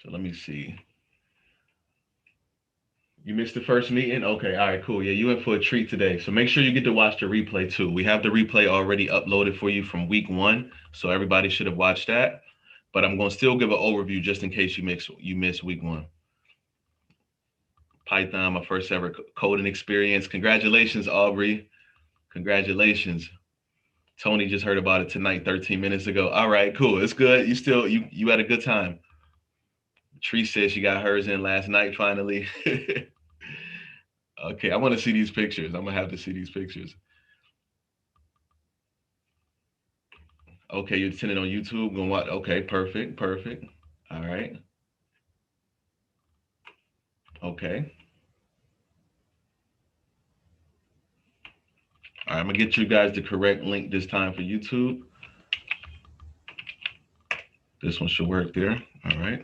So let me see. You missed the first meeting? Okay, all right, cool. Yeah, you in for a treat today. So make sure you get to watch the replay too. We have the replay already uploaded for you from week 1, so everybody should have watched that. But I'm gonna still give an overview just in case you miss week 1. Python, my first ever coding experience. Congratulations, Aubrey. Congratulations. Tony just heard about it tonight, 13 minutes ago. All right, cool. It's good. You had a good time. Tree says she got hers in last night finally. Okay, I want to see these pictures. I'm gonna have to see these pictures. Okay, you're attending on YouTube. Going what? Okay, perfect, perfect. All right. Okay. All right, I'm gonna get you guys the correct link this time for YouTube. This one should work there. All right.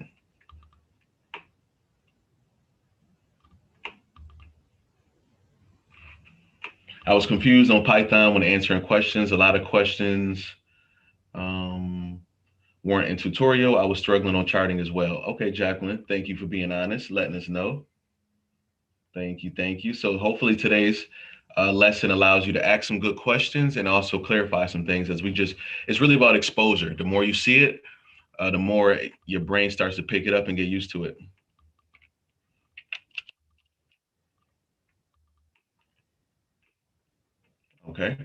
I was confused on Python when answering questions. A lot of questions um, weren't in tutorial. I was struggling on charting as well. Okay, Jacqueline, thank you for being honest, letting us know. Thank you, thank you. So hopefully today's lesson allows you to ask some good questions and also clarify some things it's really about exposure. The more you see it, the more your brain starts to pick it up and get used to it. Okay.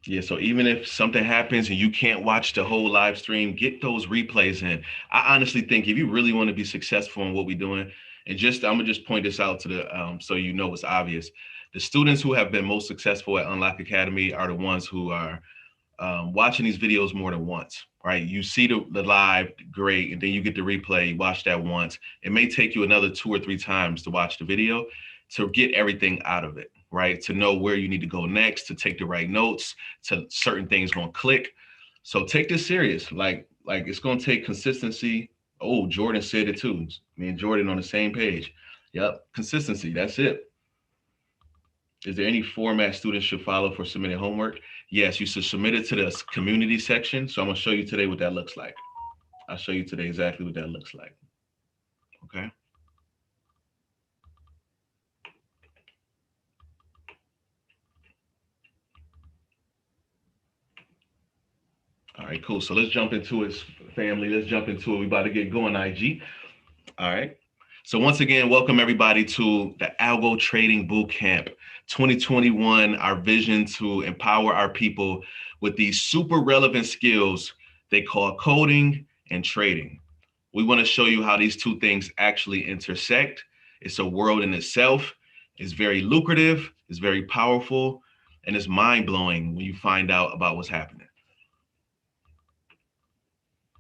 Yeah, so even if something happens and you can't watch the whole live stream, get those replays in. I honestly think if you really want to be successful in what we're doing, and I'm gonna just point this out to the so you know it's obvious. The students who have been most successful at Unlock Academy are the ones who are watching these videos more than once, right? You see the live, great, and then you get the replay, watch that once. It may take you another 2 or 3 times to watch the video to get everything out of it, right? To know where you need to go next, to take the right notes, to certain things gonna click. So take this serious. Like it's gonna take consistency. Oh, Jordan said it too. Me and Jordan on the same page. Yep, consistency. That's it. Is there any format students should follow for submitting homework? Yes, you should submit it to the community section. So I'm gonna show you today what that looks like. I'll show you today exactly what that looks like. Okay. All right, cool. So let's jump into it, family. Let's jump into it. We about to get going, IG. All right. So once again, welcome everybody to the Algo Trading Bootcamp 2021. Our vision to empower our people with these super relevant skills they call coding and trading. We want to show you how these two things actually intersect. It's a world in itself. It's very lucrative. It's very powerful, and it's mind blowing when you find out about what's happening.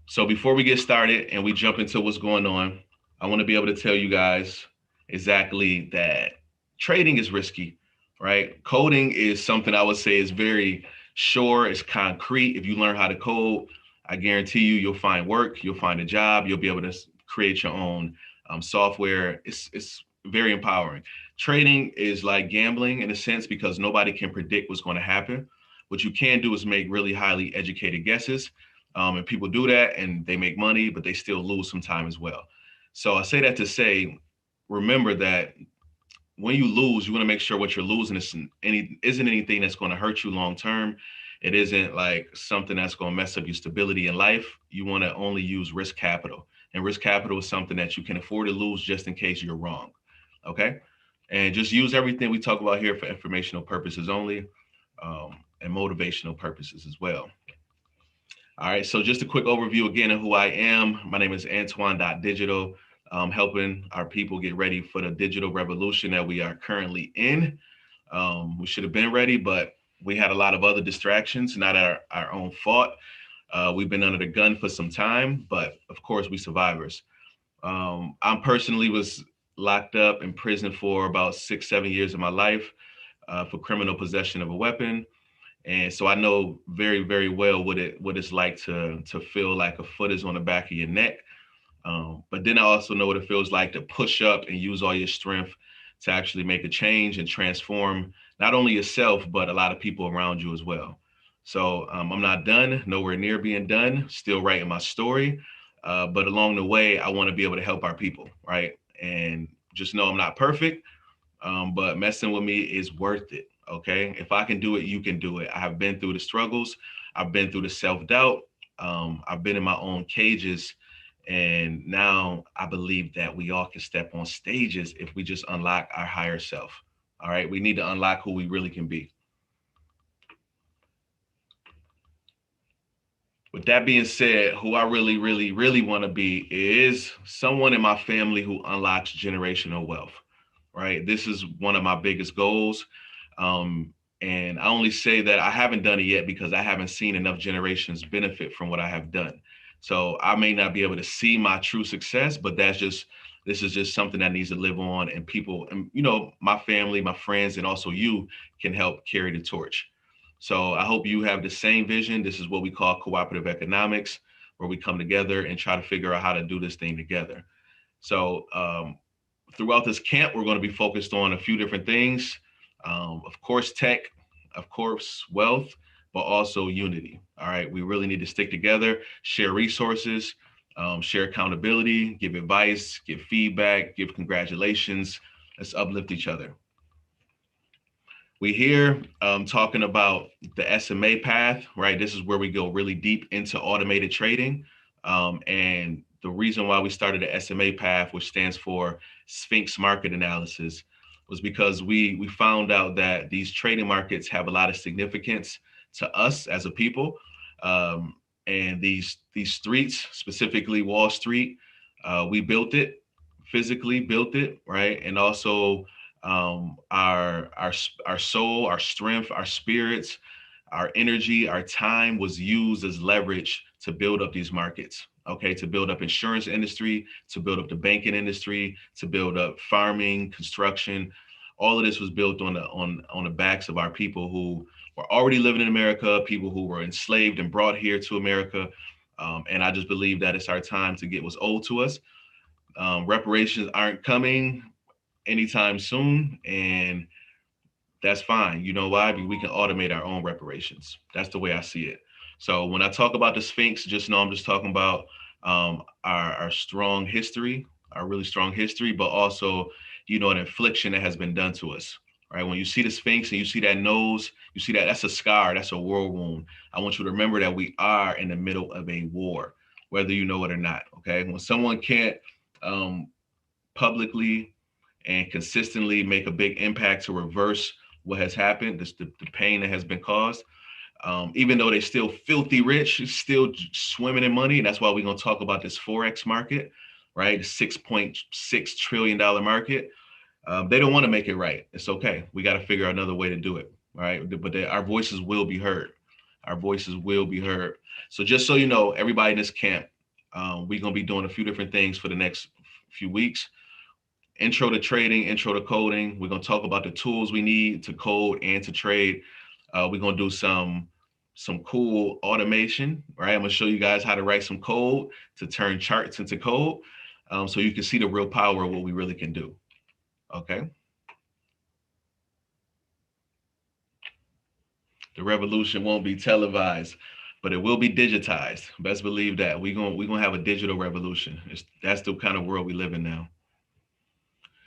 So before we get started and we jump into what's going on, I want to be able to tell you guys exactly that trading is risky, right? Coding is something I would say is very sure, it's concrete. If you learn how to code, I guarantee you'll find work, you'll find a job, you'll be able to create your own software. It's very empowering. Trading is like gambling in a sense because nobody can predict what's going to happen. What you can do is make really highly educated guesses, and people do that and they make money, but they still lose some time as well. So I say that to say, remember that when you lose, you want to make sure what you're losing isn't anything that's going to hurt you long term. It isn't like something that's going to mess up your stability in life. You want to only use risk capital, and risk capital is something that you can afford to lose just in case you're wrong. Okay, and just use everything we talk about here for informational purposes only, and motivational purposes as well. All right, so just a quick overview again of who I am. My name is Antoine.Digital, helping our people get ready for the digital revolution that we are currently in. We should have been ready, but we had a lot of other distractions, not our own fault. We've been under the gun for some time, but of course, we survivors. I personally was locked up in prison for about 6, 7 years of my life for criminal possession of a weapon. And so I know very, very well what it's like to feel like a foot is on the back of your neck. But then I also know what it feels like to push up and use all your strength to actually make a change and transform not only yourself, but a lot of people around you as well. So I'm not done, nowhere near being done, still writing my story. But along the way, I want to be able to help our people, right? And just know I'm not perfect, but messing with me is worth it. Okay. If I can do it, you can do it. I have been through the struggles, I've been through the self doubt, I've been in my own cages. And now I believe that we all can step on stages if we just unlock our higher self. All right. We need to unlock who we really can be. With that being said, who I really, really, really want to be is someone in my family who unlocks generational wealth, right? This is one of my biggest goals. Um, and I only say that I haven't done it yet because I haven't seen enough generations benefit from what I have done. So I may not be able to see my true success, but this is just something that needs to live on, and people, and my family, my friends, and also you can help carry the torch. So I hope you have the same vision. This is what we call cooperative economics, where we come together and try to figure out how to do this thing together. So throughout this camp, we're going to be focused on a few different things. Of course, tech, of course, wealth, but also unity. All right. We really need to stick together, share resources, share accountability, give advice, give feedback, give congratulations. Let's uplift each other. We here talking about the SMA path, right? This is where we go really deep into automated trading. And the reason why we started the SMA path, which stands for Sphinx Market Analysis, was because we found out that these trading markets have a lot of significance to us as a people. And these streets, specifically Wall Street, we built it, physically built it, right? And also our soul, our strength, our spirits, our energy, our time was used as leverage to build up these markets. Okay, to build up insurance industry, to build up the banking industry, to build up farming, construction. All of this was built on the backs of our people who were already living in America, people who were enslaved and brought here to America. And I just believe that it's our time to get what's owed to us. Reparations aren't coming anytime soon, and that's fine. You know why? Because we can automate our own reparations. That's the way I see it. So when I talk about the Sphinx, just know I'm just talking about our strong history, our really strong history, but also, an infliction that has been done to us. Right? When you see the Sphinx and you see that nose, you see that's a scar, that's a war wound. I want you to remember that we are in the middle of a war, whether you know it or not. Okay. When someone can't um, publicly and consistently make a big impact to reverse what has happened, the pain that has been caused. Even though they're still filthy rich, still swimming in money. And that's why we're going to talk about this Forex market, right? $6.6 trillion market. They don't want to make it right. It's okay. We got to figure out another way to do it, right? But our voices will be heard. Our voices will be heard. So just so you know, everybody in this camp, we're going to be doing a few different things for the next few weeks. Intro to trading, intro to coding. We're going to talk about the tools we need to code and to trade. We're going to do some cool automation, right? I'm going to show you guys how to write some code to turn charts into code, so you can see the real power of what we really can do. Okay. The revolution won't be televised, but it will be digitized. Best believe that we're gonna have a digital revolution. That's the kind of world we live in now.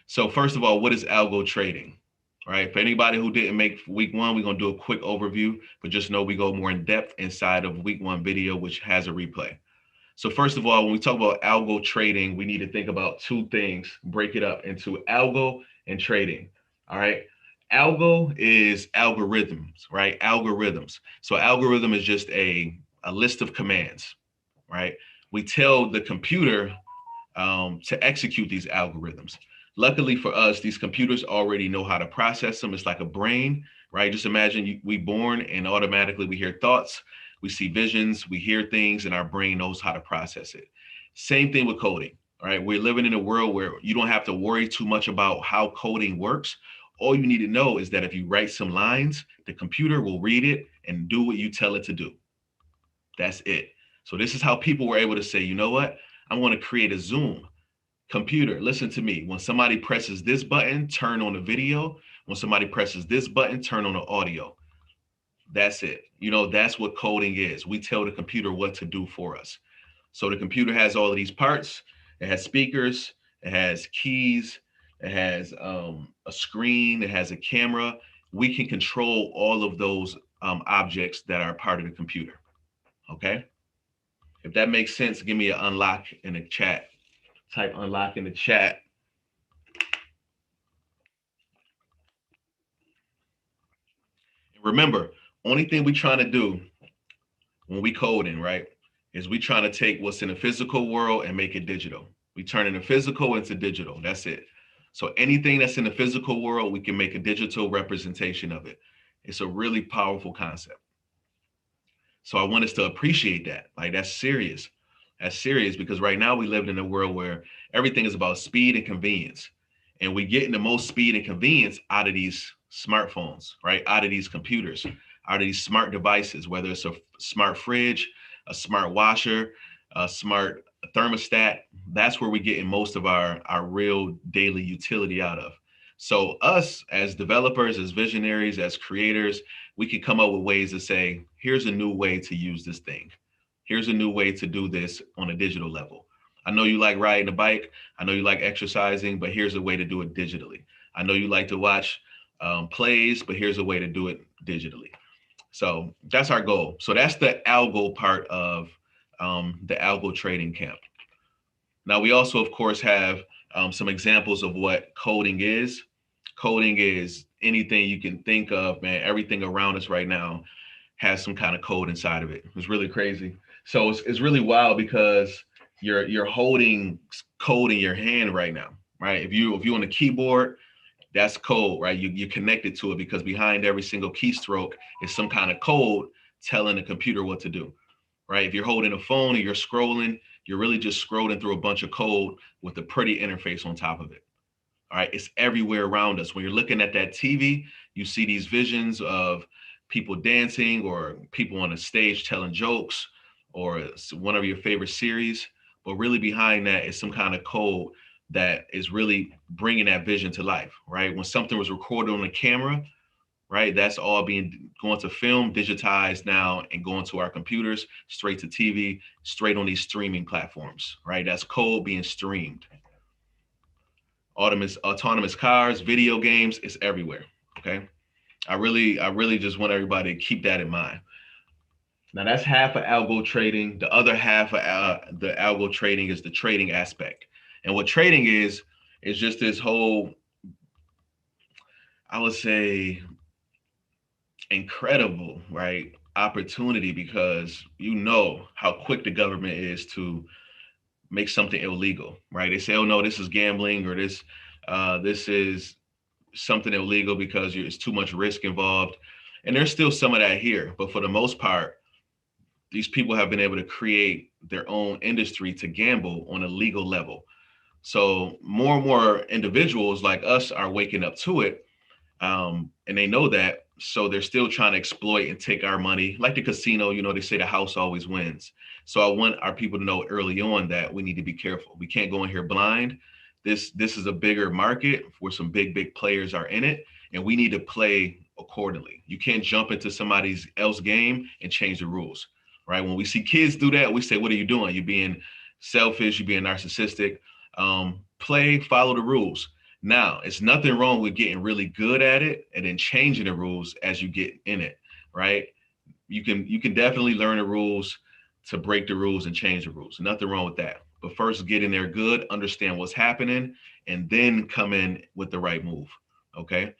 So first of all, what is algo trading? Right. For anybody who didn't make week one, we're gonna do a quick overview, but just know we go more in depth inside of week one video, which has a replay. So first of all, when we talk about algo trading, we need to think about two things, break it up into algo and trading. All right. Algo is algorithms, right? Algorithms. So algorithm is just a list of commands, right? We tell the computer to execute these algorithms. Luckily for us, these computers already know how to process them. It's like a brain, right? Just imagine we born and automatically we hear thoughts, we see visions, we hear things, and our brain knows how to process it. Same thing with coding, right? We're living in a world where you don't have to worry too much about how coding works. All you need to know is that if you write some lines, the computer will read it and do what you tell it to do. That's it. So this is how people were able to say, you know what? I want to create a Zoom. Computer, listen to me. When somebody presses this button, turn on the video. When somebody presses this button, turn on the audio. That's it. That's what coding is. We tell the computer what to do for us. So the computer has all of these parts. It has speakers, it has keys, it has a screen, it has a camera. We can control all of those objects that are part of the computer. Okay. If that makes sense, give me an unlock in the chat. Type unlock in the chat. Remember, only thing we trying to do when we coding, right, is we trying to take what's in the physical world and make it digital. We turning the physical into digital. That's it. So anything that's in the physical world, we can make a digital representation of it. It's a really powerful concept. So I want us to appreciate that. Like that's serious. That's serious because right now we live in a world where everything is about speed and convenience. And we getting the most speed and convenience out of these smartphones, right? Out of these computers, out of these smart devices, whether it's a smart fridge, a smart washer, a smart thermostat. That's where we're getting most of our real daily utility out of. So us as developers, as visionaries, as creators, we can come up with ways to say, here's a new way to use this thing. Here's a new way to do this on a digital level. I know you like riding a bike. I know you like exercising, but here's a way to do it digitally. I know you like to watch plays, but here's a way to do it digitally. So that's our goal. So that's the algo part of the algo trading camp. Now, we also, of course, have some examples of what coding is. Coding is anything you can think of, man. Everything around us right now has some kind of code inside of it. It's really crazy. So it's really wild because you're holding code in your hand right now, right? If you on the keyboard, that's code, right? You're connected to it because behind every single keystroke is some kind of code telling the computer what to do, right? If you're holding a phone and you're scrolling, you're really just scrolling through a bunch of code with a pretty interface on top of it. All right, it's everywhere around us. When you're looking at that TV, you see these visions of people dancing or people on a stage telling jokes or one of your favorite series. But really behind that is some kind of code that is really bringing that vision to life, right? When something was recorded on the camera, right, that's all being going to film, digitized now, and going to our computers, straight to TV, straight on these streaming platforms, right? That's code being streamed. Autonomous cars, video games, it's everywhere. Okay. I really just want everybody to keep that in mind. Now that's half of algo trading. The other half of the algo trading is the trading aspect. And what trading is just this whole, I would say, incredible, right? Opportunity because you know how quick the government is to make something illegal, right? They say, oh no, this is gambling or this is something illegal because it's too much risk involved. And there's still some of that here. But for the most part, these people have been able to create their own industry to gamble on a legal level. So more and more individuals like us are waking up to it. And they know that. So they're still trying to exploit and take our money. Like the casino, they say the house always wins. So I want our people to know early on that we need to be careful. We can't go in here blind. This is a bigger market where some big players are in it, and we need to play accordingly. You can't jump into somebody else game and change the rules, right? When we see kids do that, we say, "What are you doing? You're being selfish. You're being narcissistic. Play, follow the rules." Now, it's nothing wrong with getting really good at it and then changing the rules as you get in it, right? You can definitely learn the rules to break the rules and change the rules. Nothing wrong with that. But first, get in there good, understand what's happening, and then come in with the right move. Okay.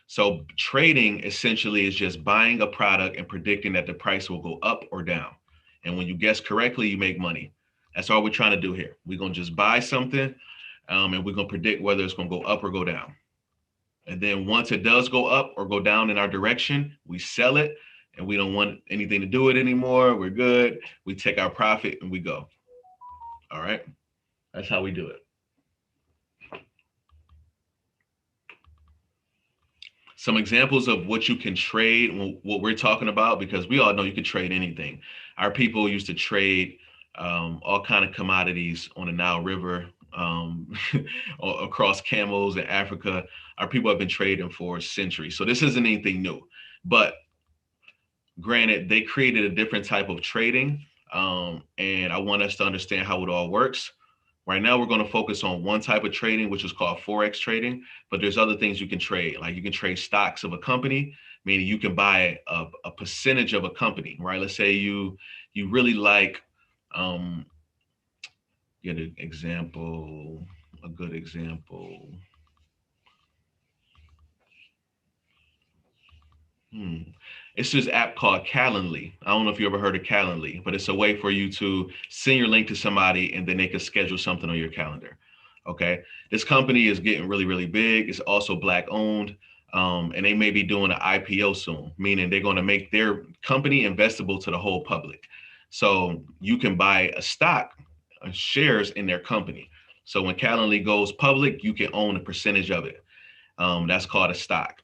So trading essentially is just buying a product and predicting that the price will go up or down. And when you guess correctly, you make money. That's all we're trying to do here. We're gonna just buy something, and we're gonna predict whether it's gonna go up or go down. And then once it does go up or go down in our direction, we sell it and we don't want anything to do with it anymore. We're good. We take our profit and we go. All right. That's how we do it. Some examples of what you can trade, what we're talking about, because we all know you can trade anything. Our people used to trade all kind of commodities on the Nile River, across camels in Africa. Our people have been trading for centuries. So this isn't anything new. But Granted, they created a different type of trading, and I want us to understand how it all works. Right now, we're going to focus on one type of trading, which is called Forex trading, but there's other things you can trade. Like you can trade stocks of a company, meaning you can buy a percentage of a company, right? Let's say you really like, um, get an example, a good example. Hmm. It's this app called Calendly. I don't know if you ever heard of Calendly, but it's a way for you to send your link to somebody and then they can schedule something on your calendar. Okay. This company is getting really, really big. It's also Black owned. And they may be doing an IPO soon, meaning they're going to make their company investable to the whole public. So you can buy a stock, shares in their company. So when Calendly goes public, you can own a percentage of it. That's called a stock.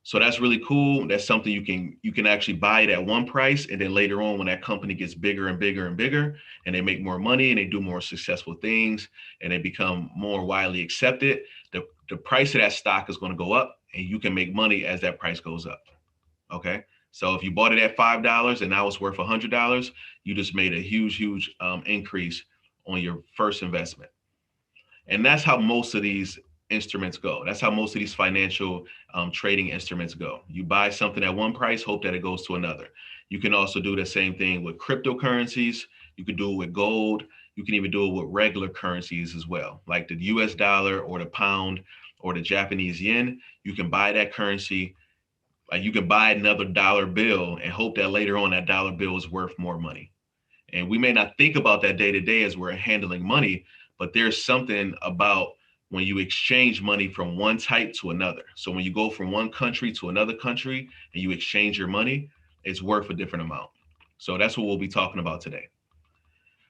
So that's really cool. That's something you can actually buy it at one price, and then later on, when that company gets bigger and bigger and bigger, and they make more money and they do more successful things, and they become more widely accepted, the price of that stock is going to go up, and you can make money as that price goes up. Okay. So if you bought it at $5 and now it's worth $100, you just made a huge increase on your first investment. And that's how most of these instruments go. That's how most of these financial trading instruments go. You buy something at one price, hope that it goes to another. You can also do the same thing with cryptocurrencies. You can do it with gold. You can even do it with regular currencies as well, like the US dollar or the pound or the Japanese yen. You can buy that currency. Like you can buy another dollar bill and hope that later on that dollar bill is worth more money. And we may not think about that day to day as we're handling money, but there's something about when you exchange money from one type to another. So when you go from one country to another country and you exchange your money, it's worth a different amount. So that's what we'll be talking about today.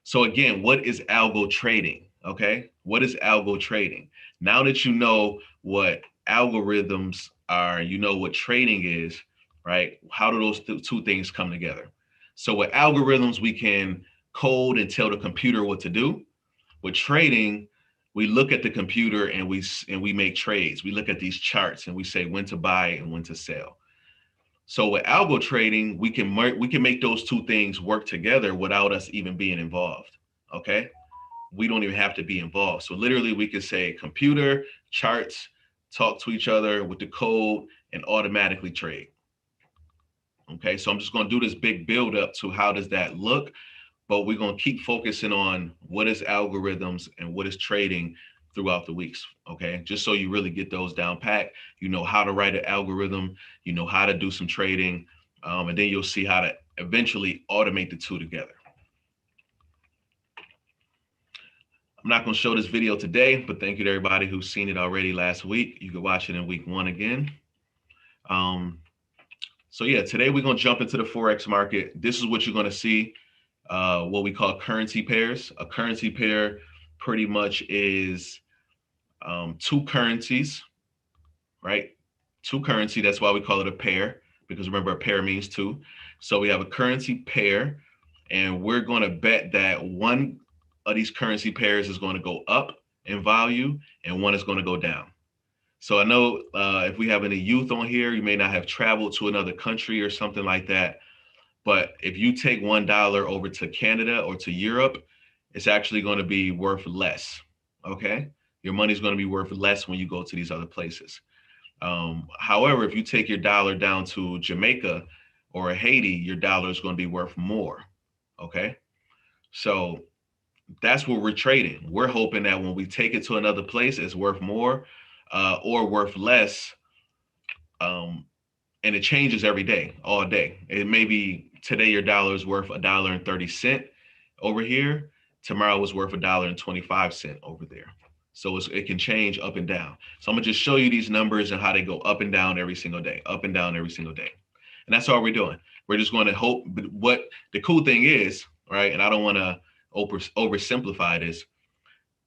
So again, what is algo trading? Okay, what is algo trading? Now that you know what algorithms are, you know what trading is, right? How do those two things come together? So with algorithms, we can code and tell the computer what to do. With trading, we look at the computer and we make trades. We look at these charts and we say when to buy and when to sell. So with algo trading, we can make those two things work together without us even being involved. Okay, we don't even have to be involved. So literally, we can say computer charts, talk to each other with the code, and automatically trade. Okay, so I'm just going to do this big build up to how does that look, but we're going to keep focusing on what is algorithms and what is trading throughout the weeks. Okay, just so you really get those down pat. You know how to write an algorithm, you know how to do some trading, and then you'll see how to eventually automate the two together. I'm not going to show this video today, but thank you to everybody who's seen it already last week. You can watch it in week one again. Um, so yeah, today we're going to jump into the Forex market. This is what you're going to see, what we call currency pairs. A currency pair pretty much is two currencies, right? Two currency, that's why we call it a pair, because remember, a pair means two. So we have a currency pair, and we're going to bet that one of these currency pairs is going to go up in value and one is going to go down. So I know if we have any youth on here, you may not have traveled to another country or something like that. But if you take $1 over to Canada or to Europe, it's actually going to be worth less. Okay. Your money's going to be worth less when you go to these other places. However, if you take your dollar down to Jamaica or Haiti, your dollar is going to be worth more. Okay. So that's what we're trading. We're hoping that when we take it to another place, it's worth more or worth less. Um, and it changes every day, all day. It may be today your dollar is worth $1.30 over here. Tomorrow is worth $1.25 over there. So it can change up and down. So I'm gonna just show you these numbers and how they go up and down every single day, up and down every single day. And that's all we're doing. We're just going to hope. But what the cool thing is, right? And I don't want to oversimplify this,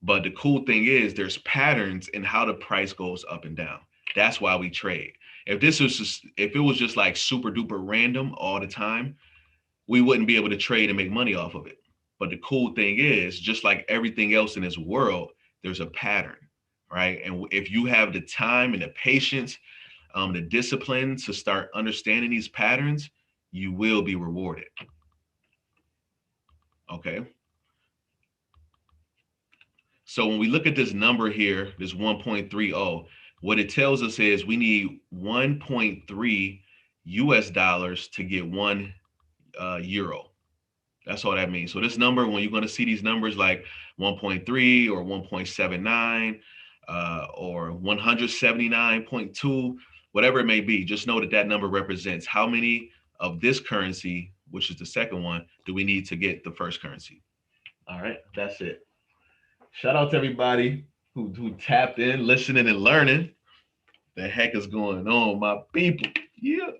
but the cool thing is there's patterns in how the price goes up and down. That's why we trade. If it was just like super duper random all the time, we wouldn't be able to trade and make money off of it. But the cool thing is, just like everything else in this world, there's a pattern, right? And if you have the time and the patience, the discipline to start understanding these patterns, you will be rewarded. Okay. So when we look at this number here, this 1.30, what it tells us is we need 1.3 US dollars to get 1 euro. That's all that means. So this number, when you're going to see these numbers like 1.3 or 1.79 or 179.2, whatever it may be, just know that that number represents how many of this currency, which is the second one, do we need to get the first currency. All right, that's it. Shout out to everybody who tapped in, listening and learning. The heck is going on, my people? Yeah.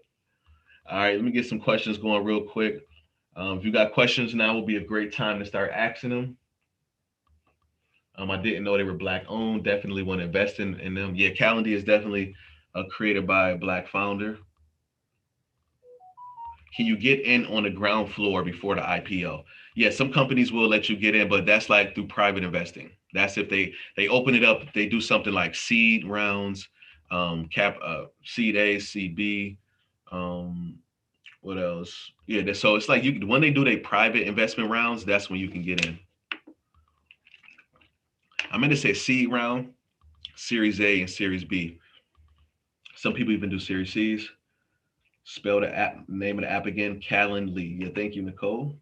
All right, let me get some questions going real quick. If you got questions now, will be a great time to start asking them. I didn't know they were Black owned. Definitely want to invest in them. Yeah, Calendly is definitely created by a Black founder. Can you get in on the ground floor before the IPO? Yeah, some companies will let you get in, but that's like through private investing. That's if they open it up, they do something like seed rounds, seed A, seed B, what else? Yeah, so it's like you when they do their private investment rounds, that's when you can get in. I'm going to say seed round, Series A, and Series B. Some people even do Series C's. Spell the app name of the app again, Calendly. Yeah, thank you, Nicole.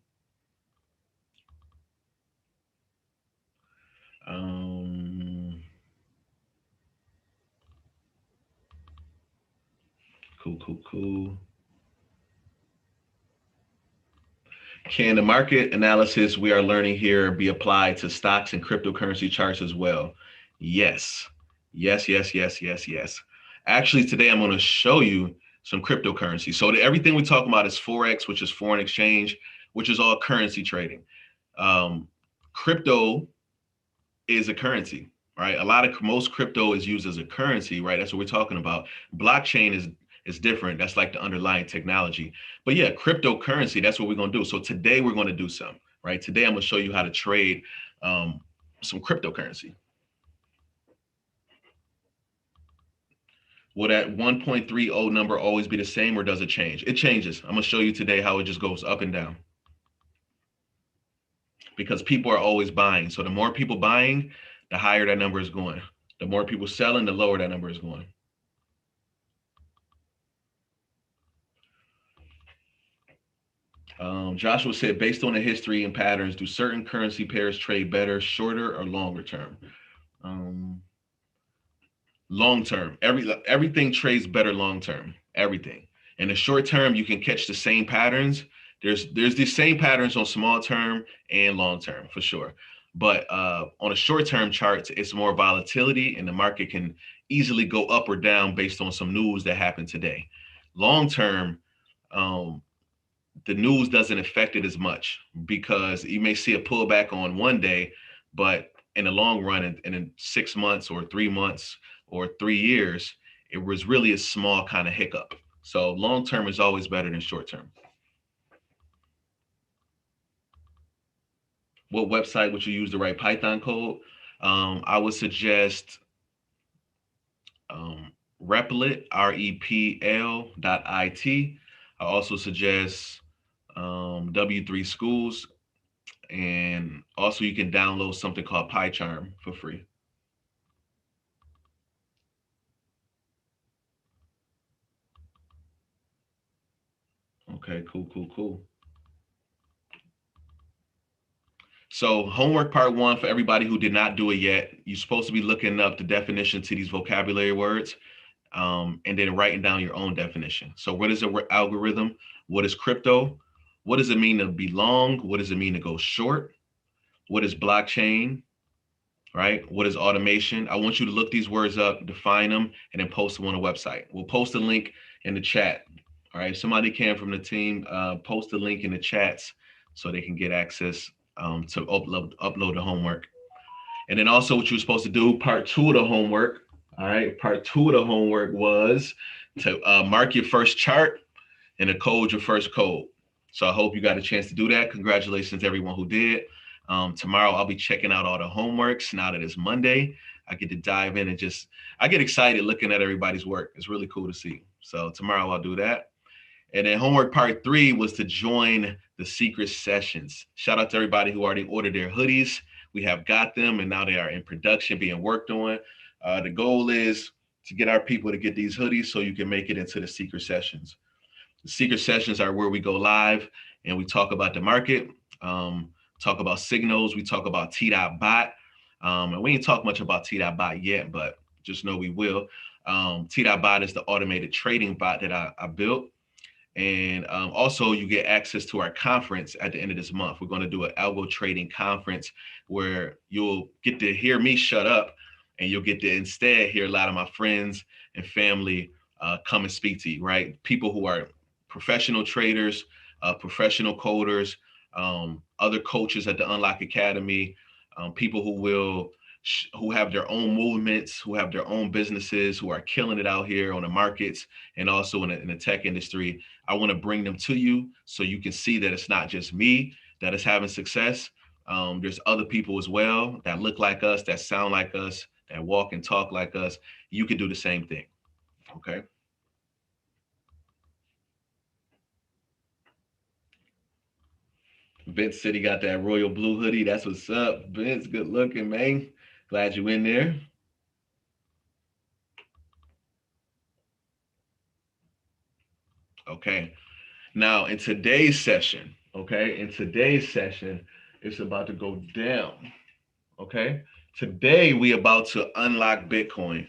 Um, cool. Can the market analysis we are learning here be applied to stocks and cryptocurrency charts as well? Yes. Yes. Actually, today I'm going to show you some cryptocurrency. So everything we talk about is Forex, which is foreign exchange, which is all currency trading. Crypto is a currency, right? Most crypto is used as a currency, right? That's what we're talking about. Blockchain is different. That's like the underlying technology. But yeah, cryptocurrency, that's what we're gonna do. So today we're gonna do some, right? Today I'm gonna show you how to trade some cryptocurrency. Will that 1.30 number always be the same or does it change? It changes. I'm gonna show you today how it just goes up and down because people are always buying. So the more people buying, the higher that number is going. The more people selling, the lower that number is going. Joshua said, based on the history and patterns, do certain currency pairs trade better, shorter or longer term? Long term. Everything trades better long term. Everything. In the short term, you can catch the same patterns. There's these same patterns on small term and long term for sure. But on a short term charts, it's more volatility, and the market can easily go up or down based on some news that happened today. Long term, the news doesn't affect it as much because you may see a pullback on one day, but in the long run, and in 6 months or 3 months or 3 years, it was really a small kind of hiccup. So long term is always better than short term. What website would you use to write Python code? I would suggest Replit, REPL.IT. I also suggest W3 Schools. And also you can download something called PyCharm for free. Okay, cool. So homework part one for everybody who did not do it yet, you're supposed to be looking up the definition to these vocabulary words and then writing down your own definition. So what is an algorithm? What is crypto? What does it mean to be long? What does it mean to go short? What is blockchain? Right? What is automation? I want you to look these words up, define them, and then post them on the website. We'll post a link in the chat. All right, if somebody can from the team, post a link in the chats so they can get access to upload the homework. And then also what you're supposed to do, part two of the homework. All right, part two of the homework was to mark your first chart and to code your first code. So I hope you got a chance to do that. Congratulations to everyone who did. Tomorrow I'll be checking out all the homeworks. Now that it's Monday, I get to dive in and I get excited looking at everybody's work. It's really cool to see. So tomorrow I'll do that. And then homework part 3 was to join the secret sessions. Shout out to everybody who already ordered their hoodies. We have got them, and now they are in production, being worked on. The goal is to get our people to get these hoodies so you can make it into the secret sessions. The secret sessions are where we go live and we talk about the market, talk about signals, we talk about T.bot. And we ain't talk much about T.bot yet, but just know we will. T.bot is the automated trading bot that I built. And also, you get access to our conference at the end of this month. We're going to do an Algo-Trading conference where you'll get to hear me shut up, and you'll get to instead hear a lot of my friends and family come and speak to you, right? People who are professional traders, professional coders, other coaches at the Unlock Academy, people who have their own movements, who have their own businesses, who are killing it out here on the markets and also in the tech industry. I want to bring them to you so you can see that it's not just me that is having success. There's other people as well that look like us, that sound like us, that walk and talk like us. You can do the same thing. Okay. Vince City got that royal blue hoodie. That's what's up. Vince, good looking, man. Glad you in there. Okay. Now, in today's session, it's about to go down. Okay. Today, we about to unlock Bitcoin.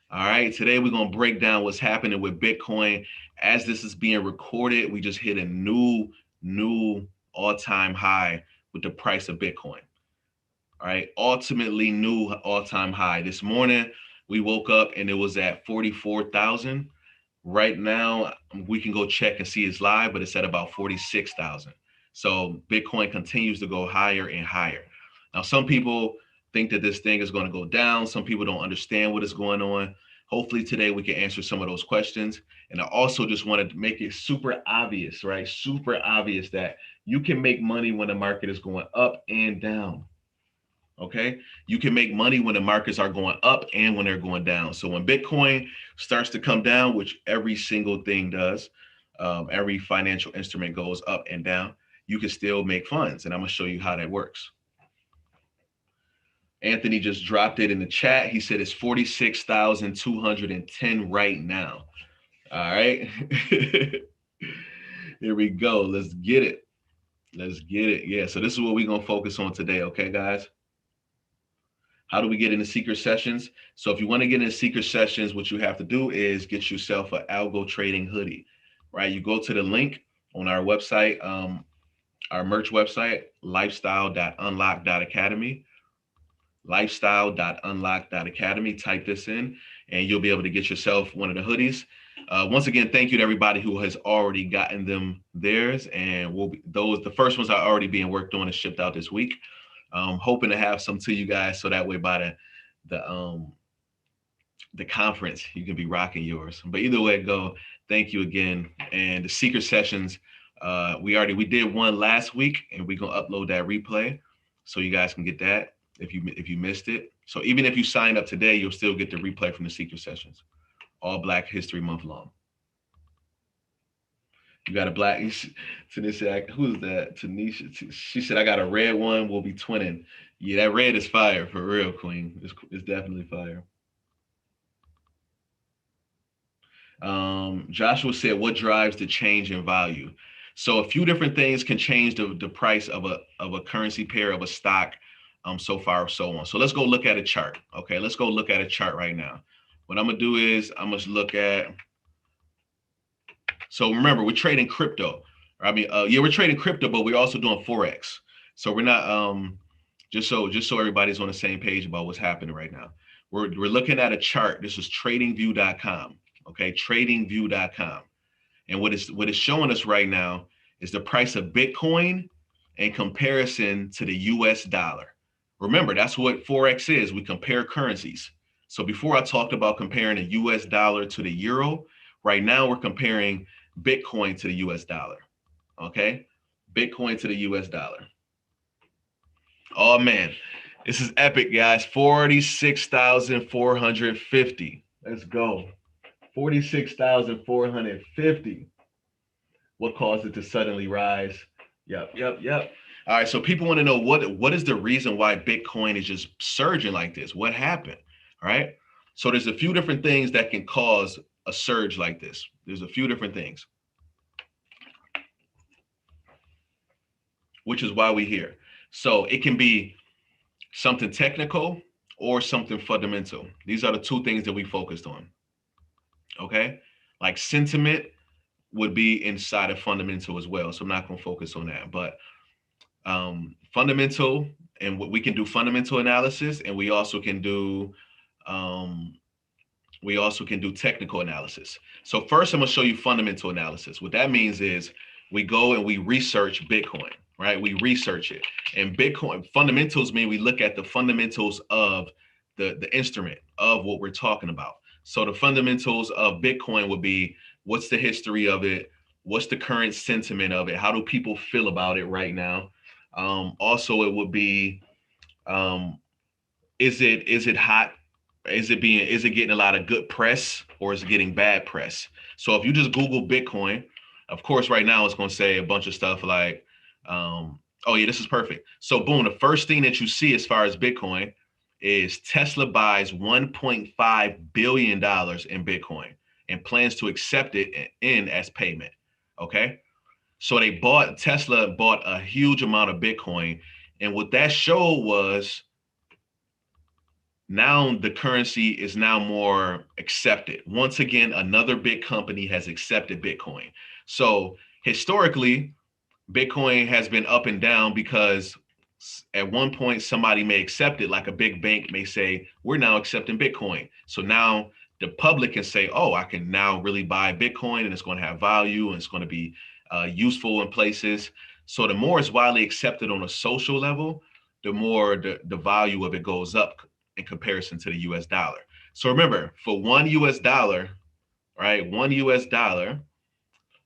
All right. Today, we're going to break down what's happening with Bitcoin. As this is being recorded, we just hit a new all-time high with the price of Bitcoin. All right. Ultimately, new all-time high. This morning, we woke up and it was at 44,000. Right now, we can go check and see it's live, but it's at about 46,000. So Bitcoin continues to go higher and higher. Now, some people think that this thing is going to go down. Some people don't understand what is going on. Hopefully today we can answer some of those questions. And I also just wanted to make it super obvious, right? Super obvious that you can make money when the market is going up and down. Okay. You can make money when the markets are going up and when they're going down. So when Bitcoin starts to come down, which every single thing does, every financial instrument goes up and down, you can still make funds. And I'm going to show you how that works. Anthony just dropped it in the chat. He said it's 46,210 right now. All right. Here we go. Let's get it. Let's get it. Yeah. So this is what we're going to focus on today. Okay, guys. How do we get into secret sessions? So if you want to get into secret sessions, what you have to do is get yourself an Algo-Trading hoodie, right? You go to the link on our website, our merch website, lifestyle.unlock.academy, lifestyle.unlock.academy. Type this in and you'll be able to get yourself one of the hoodies. Once again, thank you to everybody who has already gotten them theirs, and the first ones are already being worked on and shipped out this week. Hoping to have some to you guys so that way by the conference you can be rocking yours. But either way it go, thank you again. And the secret sessions, we did one last week, and we're gonna upload that replay so you guys can get that if you missed it. So even if you sign up today, you'll still get the replay from the secret sessions, all Black History Month long. You got a black, Tanisha, who's that? Tanisha, she said, I got a red one, we'll be twinning. Yeah, that red is fire, for real, Queen. It's definitely fire. Joshua said, what drives the change in value? So a few different things can change the price of a currency pair, of a stock, so far, so on. So let's go look at a chart. Okay, let's go look at a chart right now. What I'm gonna do is I'm gonna look at, so remember, we're trading crypto. I mean, yeah, we're trading crypto, but we're also doing Forex. So we're not, just so everybody's on the same page about what's happening right now. We're looking at a chart. This is tradingview.com. Okay, tradingview.com. And what it's showing us right now is the price of Bitcoin in comparison to the US dollar. Remember, that's what Forex is. We compare currencies. So before I talked about comparing the US dollar to the euro, right now we're comparing Bitcoin to the US dollar. Okay? Bitcoin to the US dollar. Oh man, this is epic, guys. 46,450. Let's go. 46,450. What caused it to suddenly rise? Yep, yep, yep. All right, so people want to know what is the reason why Bitcoin is just surging like this? What happened? All right. So there's a few different things that can cause a surge like this. There's a few different things, which is why we're here. So it can be something technical or something fundamental. These are the two things that we focused on. Okay. Like sentiment would be inside of fundamental as well. So I'm not going to focus on that. But fundamental, and we can do fundamental analysis, and um, we also can do technical analysis. So first, I'm going to show you fundamental analysis. What that means is we go and we research Bitcoin, right? We research it, and Bitcoin fundamentals mean we look at the fundamentals of the instrument of what we're talking about. So the fundamentals of Bitcoin would be what's the history of it, what's the current sentiment of it, how do people feel about it right now. Also, it would be um, is it hot? Is it getting a lot of good press or is it getting bad press? So if you just Google Bitcoin, of course, right now it's going to say a bunch of stuff like, oh yeah, this is perfect. So boom, the first thing that you see as far as Bitcoin is Tesla buys $1.5 billion in Bitcoin and plans to accept it in as payment. Okay. So Tesla bought a huge amount of Bitcoin. And what that showed was now the currency is now more accepted. Once again, another big company has accepted Bitcoin. So historically, Bitcoin has been up and down because at one point somebody may accept it, like a big bank may say, we're now accepting Bitcoin. So now the public can say, oh, I can now really buy Bitcoin and it's going to have value and it's going to be useful in places. So the more it's widely accepted on a social level, the more the value of it goes up in comparison to the US dollar. So remember, for $1, right, $1,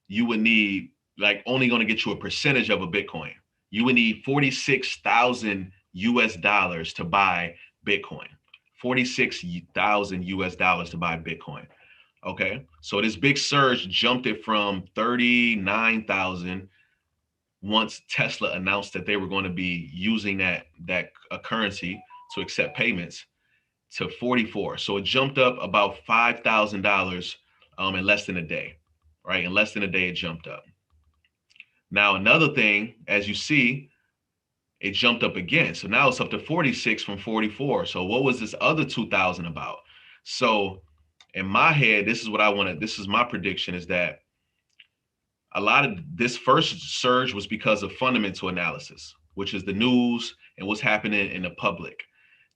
you would need like only going to get you a percentage of a Bitcoin. You would need 46,000 US dollars to buy Bitcoin. 46,000 US dollars to buy Bitcoin. Okay. So this big surge jumped it from 39,000 once Tesla announced that they were going to be using that currency to accept payments to 44. So it jumped up about $5,000 in less than a day, right? In less than a day, it jumped up. Now, another thing, as you see, it jumped up again. So now it's up to 46 from 44. So what was this other 2,000 about? So in my head, this is my prediction is that a lot of this first surge was because of fundamental analysis, which is the news and what's happening in the public.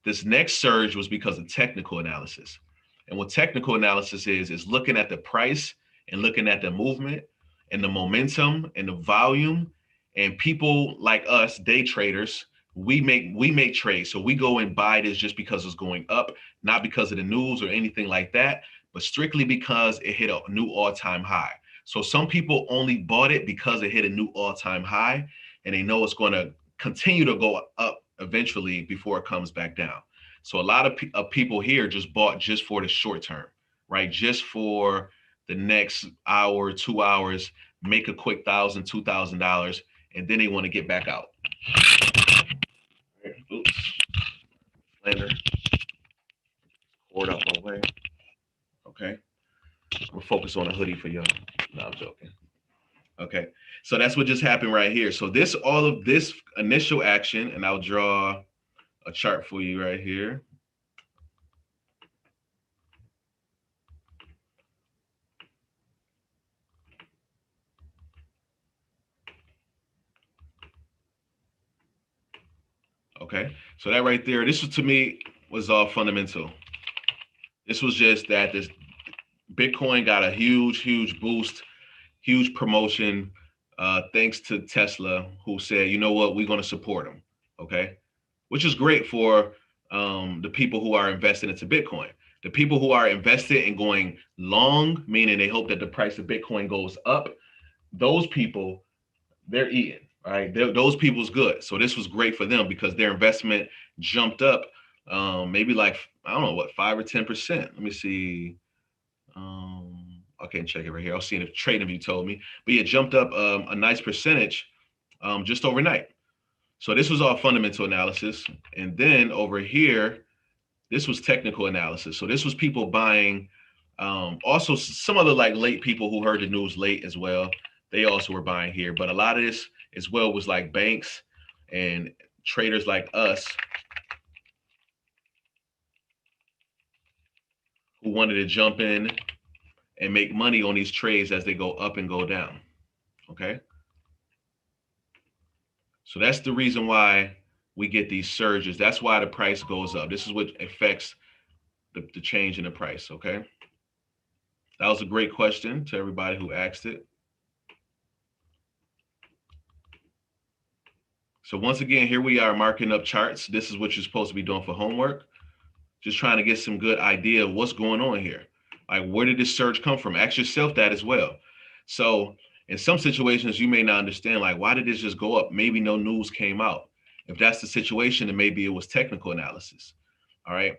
This next surge was because of technical analysis. And what technical analysis is looking at the price and looking at the movement and the momentum and the volume. And people like us, day traders, we make trades. So we go and buy this just because it's going up, not because of the news or anything like that, but strictly because it hit a new all-time high. So some people only bought it because it hit a new all-time high and they know it's going to continue to go up eventually before it comes back down. So a lot of people here just bought just for the short term, right? Just for the next hour, 2 hours, make a quick $1,000, $2,000, and then they want to get back out. Oops, Lander, cord out my way. Okay, we'll focus on a hoodie for y'all. No, I'm joking. Okay, so that's what just happened right here. So all of this initial action, and I'll draw a chart for you right here. Okay, so that right there, this was to me was all fundamental. This was just that this Bitcoin got a huge, huge boost, huge promotion, thanks to Tesla, who said, you know what, we're going to support them. Okay, which is great for the people who are invested into Bitcoin. The people who are invested in going long, meaning they hope that the price of Bitcoin goes up, those people, they're eating, right? Those people's good. So this was great for them because their investment jumped up maybe like, I don't know, what, 5 or 10%. Let me see. I can't check it right here. I was seeing if TradingView told me, but it jumped up a nice percentage just overnight. So this was all fundamental analysis. And then over here, this was technical analysis. So this was people buying, also some other like late people who heard the news late as well. They also were buying here. But a lot of this as well was like banks and traders like us who wanted to jump in and make money on these trades as they go up and go down. Okay. So that's the reason why we get these surges. That's why the price goes up. This is what affects the change in the price. Okay. That was a great question to everybody who asked it. So once again, here we are marking up charts. This is what you're supposed to be doing for homework. Just trying to get some good idea of what's going on here. Like, where did this surge come from? Ask yourself that as well. So in some situations, you may not understand, like, why did this just go up? Maybe no news came out. If that's the situation, then maybe it was technical analysis. All right.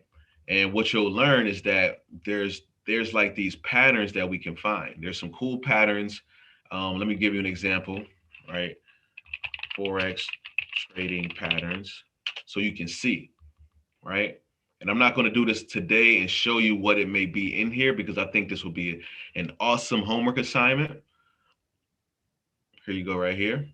And what you'll learn is that there's like these patterns that we can find. There's some cool patterns. Let me give you an example, right? Forex trading patterns so you can see, right? And I'm not going to do this today and show you what it may be in here because I think this will be an awesome homework assignment. Here you go right here.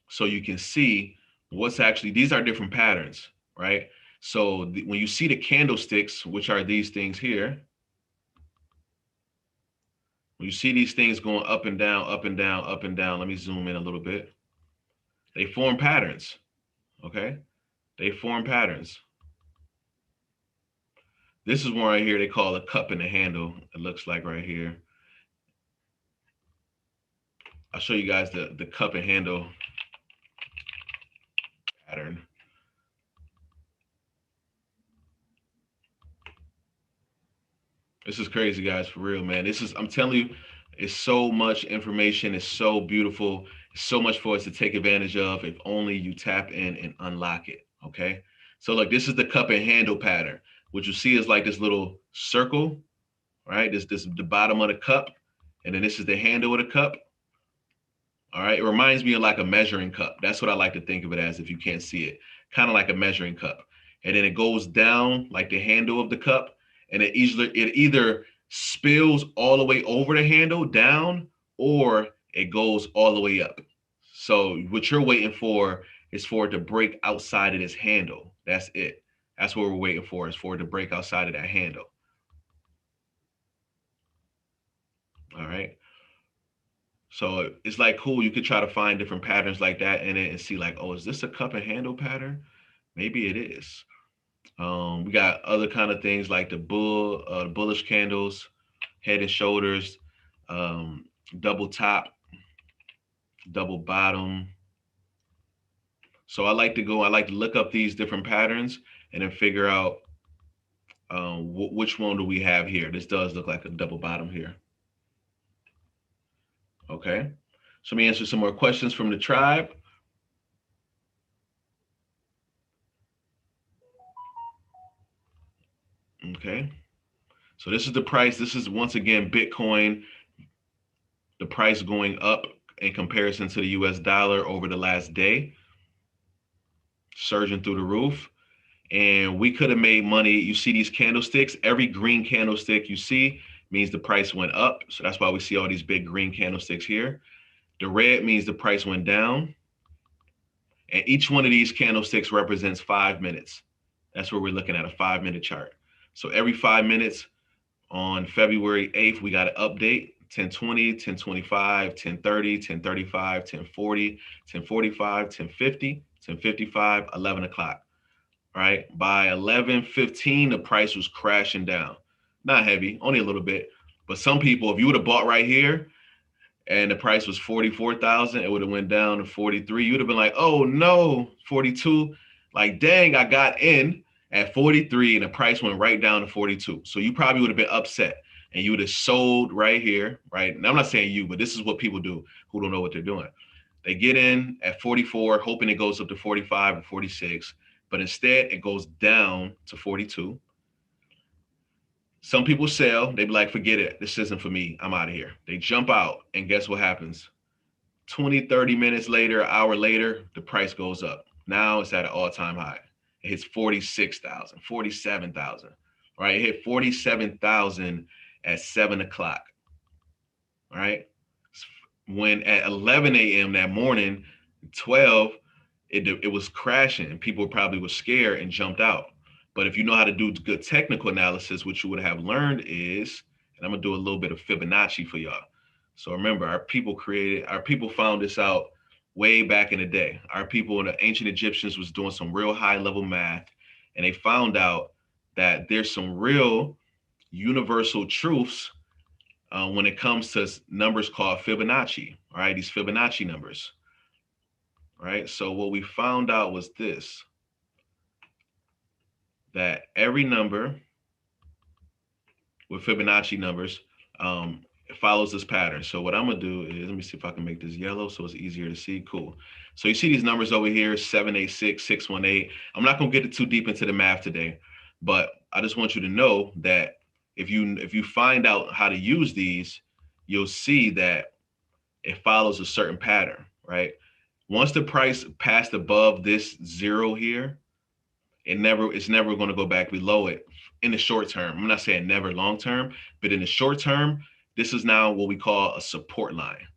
So you can see what's actually, these are different patterns, right? So when you see the candlesticks, which are these things here, when you see these things going up and down, up and down, up and down, let me zoom in a little bit. They form patterns, okay? They form patterns. This is one right here they call a cup and a handle. It looks like right here. I'll show you guys the cup and handle pattern. This is crazy, guys, for real, man. This is, I'm telling you, it's so much information. It's so beautiful. It's so much for us to take advantage of if only you tap in and unlock it, okay? So like this is the cup and handle pattern. What you see is like this little circle, right? This is the bottom of the cup, and then this is the handle of the cup. All right, it reminds me of like a measuring cup. That's what I like to think of it as if you can't see it, kind of like a measuring cup. And then it goes down like the handle of the cup, and it either spills all the way over the handle down, or it goes all the way up. So what you're waiting for is for it to break outside of this handle. That's it. That's what we're waiting for, is for it to break outside of that handle. All right. So it's like cool. You could try to find different patterns like that in it and see like, oh, is this a cup and handle pattern? Maybe it is. We got other kind of things like the bullish candles, head and shoulders, double top, double bottom. So I like to look up these different patterns and then figure out which one do we have here. This does look like a double bottom here. Okay. So let me answer some more questions from the tribe. Okay. So this is the price. This is once again Bitcoin, the price going up in comparison to the US dollar over the last day, surging through the roof. And we could have made money. You see these candlesticks, every green candlestick you see means the price went up. So that's why we see all these big green candlesticks here. The red means the price went down. And each one of these candlesticks represents 5 minutes. That's where we're looking at, a 5-minute chart. So every 5 minutes on February 8th, we got an update. 10:20, 10:25, 10:30, 10:35, 10:40, 10:45, 10:50, 10:55, 11 o'clock. Right? By 11:15, the price was crashing down. Not heavy, only a little bit. But some people, if you would have bought right here and the price was 44,000, it would have went down to 43. You'd have been like, oh no, 42. Like, dang, I got in at 43 and the price went right down to 42. So you probably would have been upset and you would have sold right here, right? And I'm not saying you, but this is what people do who don't know what they're doing. They get in at 44, hoping it goes up to 45 or 46, but instead it goes down to 42. Some people sell, they be like, forget it, this isn't for me, I'm out of here. They jump out, and guess what happens? 20, 30 minutes later, an hour later, the price goes up. Now it's at an all-time high. It hits 46,000, 47,000. Right? It hit 47,000 at 7 o'clock. Right? When at 11 a.m. that morning, 12, it was crashing, and people probably were scared and jumped out. But if you know how to do good technical analysis, what you would have learned is, and I'm gonna do a little bit of Fibonacci for y'all. So remember, our people found this out way back in the day. Our people in the ancient Egyptians was doing some real high level math, and they found out that there's some real universal truths when it comes to numbers called Fibonacci. All right, these Fibonacci numbers. Right. So what we found out was this, that every number with Fibonacci numbers it follows this pattern. So what I'm gonna do is, let me see if I can make this yellow so it's easier to see. Cool. So you see these numbers over here, 786, 618. I'm not gonna get too deep into the math today, but I just want you to know that if you find out how to use these, you'll see that it follows a certain pattern, right? Once the price passed above this zero here, it's never going to go back below it in the short term. I'm not saying never long term, but in the short term, this is now what we call a support line.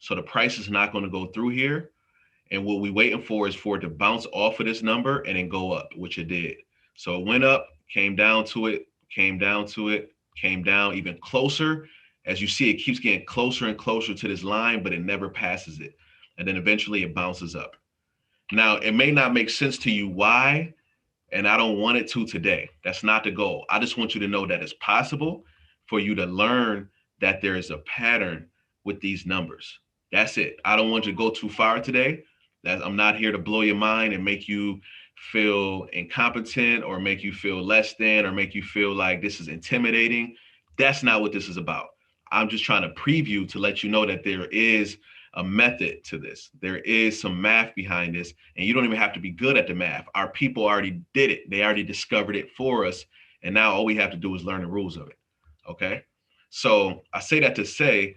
So the price is not going to go through here. And what we're waiting for is for it to bounce off of this number and then go up, which it did. So it went up, came down to it, came down to it, came down even closer. As you see, it keeps getting closer and closer to this line, but it never passes it. And then eventually it bounces up. Now, it may not make sense to you why, and I don't want it to today. That's not the goal. I just want you to know that it's possible for you to learn that there is a pattern with these numbers. That's it. I don't want you to go too far today. I'm not here to blow your mind and make you feel incompetent or make you feel less than or make you feel like this is intimidating. That's not what this is about. I'm just trying to preview to let you know that there is a method to this. There is some math behind this, and you don't even have to be good at the math. Our people already did it. They already discovered it for us, and now all we have to do is learn the rules of it. Okay? So I say that to say,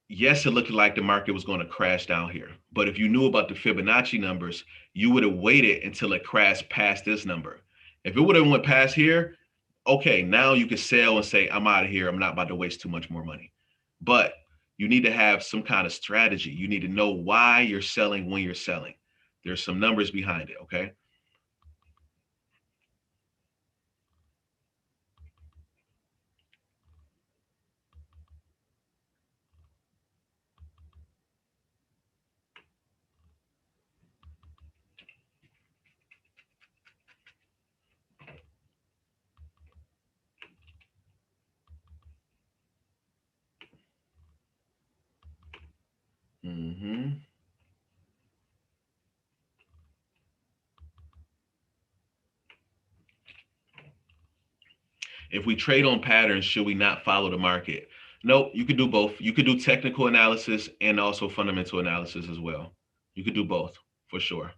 yes, it looked like the market was going to crash down here. But if you knew about the Fibonacci numbers, you would have waited until it crashed past this number. If it would have went past here, okay, now you can sell and say, I'm out of here. I'm not about to waste too much more money. But you need to have some kind of strategy. You need to know why you're selling when you're selling. There's some numbers behind it, okay? Mm-hmm. If we trade on patterns, should we not follow the market? No, you could do both. You could do technical analysis and also fundamental analysis as well. You could do both for sure.